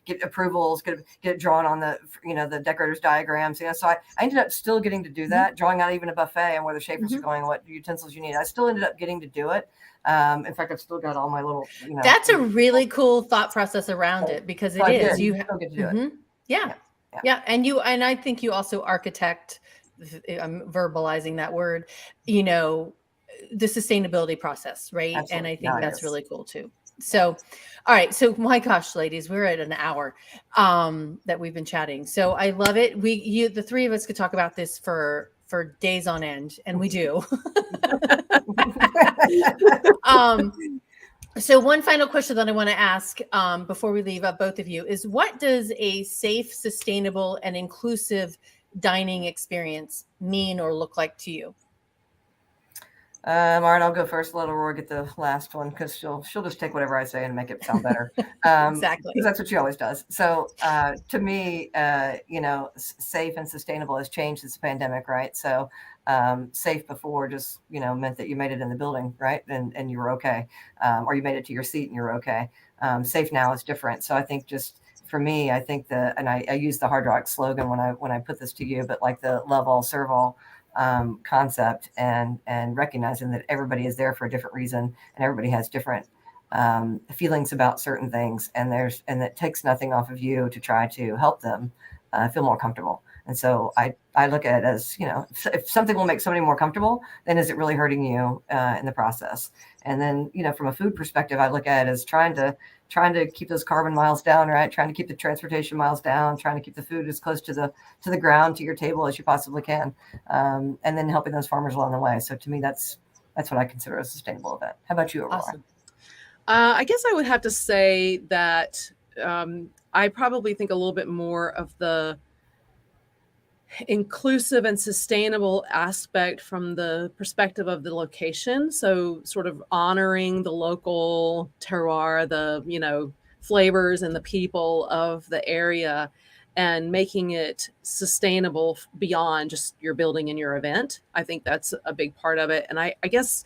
Get approvals. Get it drawn on the the decorator's diagrams. So I ended up still getting to do that, drawing out even a buffet and where the shapers are going, what utensils you need. I still ended up getting to do it. In fact, I've still got all my little,
That's a really cool thought process around it because it is. You
still get to do it.
Yeah. And I think you also architect, I'm verbalizing that word, the sustainability process, right? Absolutely. And I think that's really cool too. So, all right. So my gosh, ladies, we're at an hour that we've been chatting. So I love it. The 3 of us could talk about this for days on end, and we do. So one final question that I want to ask before we leave both of you is, what does a safe, sustainable, and inclusive dining experience mean or look like to you?
All right, I'll go first. Let Aurora get the last one because she'll just take whatever I say and make it sound better.
Exactly,
because that's what she always does. So to me, safe and sustainable has changed since the pandemic, right? So safe before just meant that you made it in the building, right, and you were okay, or you made it to your seat and you were okay. Safe now is different. So I think just for me, I think and I use the Hard Rock slogan when I put this to you, but like the love all, serve all concept and recognizing that everybody is there for a different reason and everybody has different feelings about certain things, and that takes nothing off of you to try to help them feel more comfortable. And so I look at it as, if something will make somebody more comfortable, then is it really hurting you in the process? And then, from a food perspective, I look at it as trying to keep those carbon miles down, right? Trying to keep the transportation miles down, trying to keep the food as close to the ground, to your table as you possibly can. And then helping those farmers along the way. So to me, that's what I consider a sustainable event. How about you, Aurora?
Awesome. I guess I would have to say that I probably think a little bit more of the inclusive and sustainable aspect from the perspective of the location. So sort of honoring the local terroir, the, flavors and the people of the area, and making it sustainable beyond just your building and your event. I think that's a big part of it. And I guess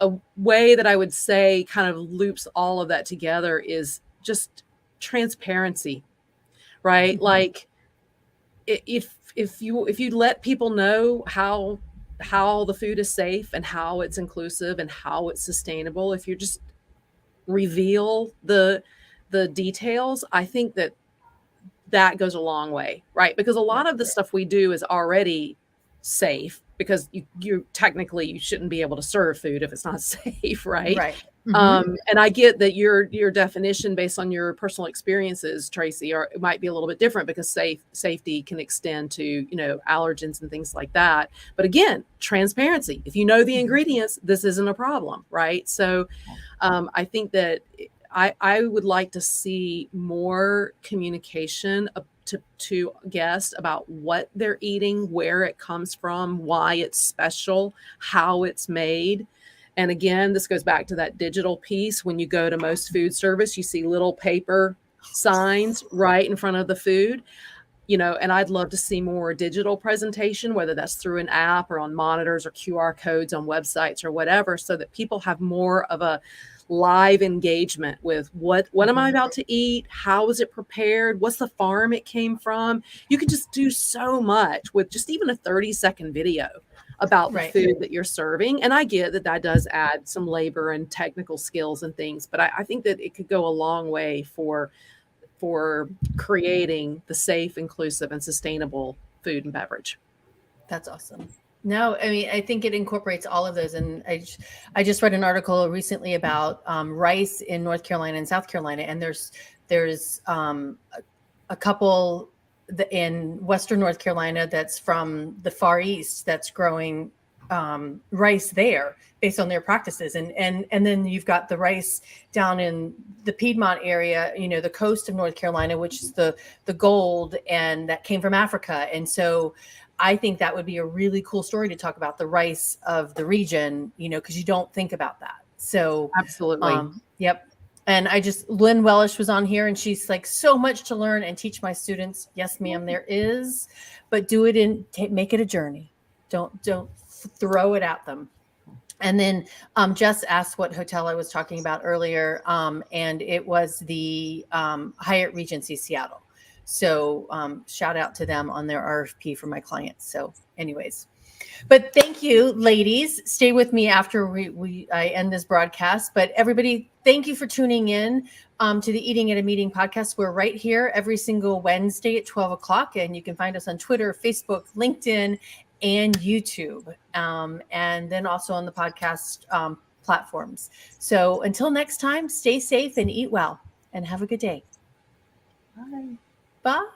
a way that I would say kind of loops all of that together is just transparency, right? Mm-hmm. Like if you let people know how the food is safe and how it's inclusive and how it's sustainable, if you just reveal the details, I think that goes a long way, right? Because a lot of the stuff we do is already safe, because you technically you shouldn't be able to serve food if it's not safe, right?
Right. Mm-hmm.
And I get that your definition based on your personal experiences, Tracy, it might be a little bit different, because safety can extend to, allergens and things like that. But again, transparency. If you know the ingredients, this isn't a problem, right? So I think that I would like to see more communication to guests about what they're eating, where it comes from, why it's special, how it's made. And again, this goes back to that digital piece. When you go to most food service, you see little paper signs right in front of the food. And I'd love to see more digital presentation, whether that's through an app or on monitors or QR codes on websites or whatever, so that people have more of a live engagement with what am I about to eat? How is it prepared? What's the farm it came from? You could just do so much with just even a 30-second video about the food that you're serving. And I get that does add some labor and technical skills and things, but I think that it could go a long way for creating the safe, inclusive, and sustainable food and beverage.
That's awesome. No, I mean, I think it incorporates all of those. And I just read an article recently about rice in North Carolina and South Carolina. And there's a couple in Western North Carolina that's from the Far East that's growing rice there based on their practices. And then you've got the rice down in the Piedmont area, the coast of North Carolina, which is the gold, and that came from Africa. And so I think that would be a really cool story to talk about the rice of the region, because you don't think about that. So
absolutely.
Yep. And Lynn Wellish was on here and she's like, so much to learn and teach my students. Yes, ma'am, there is, but do it make it a journey. Don't throw it at them. And then Jess asked what hotel I was talking about earlier. And it was the Hyatt Regency Seattle. So shout out to them on their RFP for my clients. So anyways, but thank you, ladies. Stay with me after I end this broadcast. But everybody, thank you for tuning in to the Eating at a Meeting podcast. We're right here every single Wednesday at 12 o'clock. And you can find us on Twitter, Facebook, LinkedIn, and YouTube. And then also on the podcast platforms. So until next time, stay safe and eat well and have a good day.
Bye.
Bye.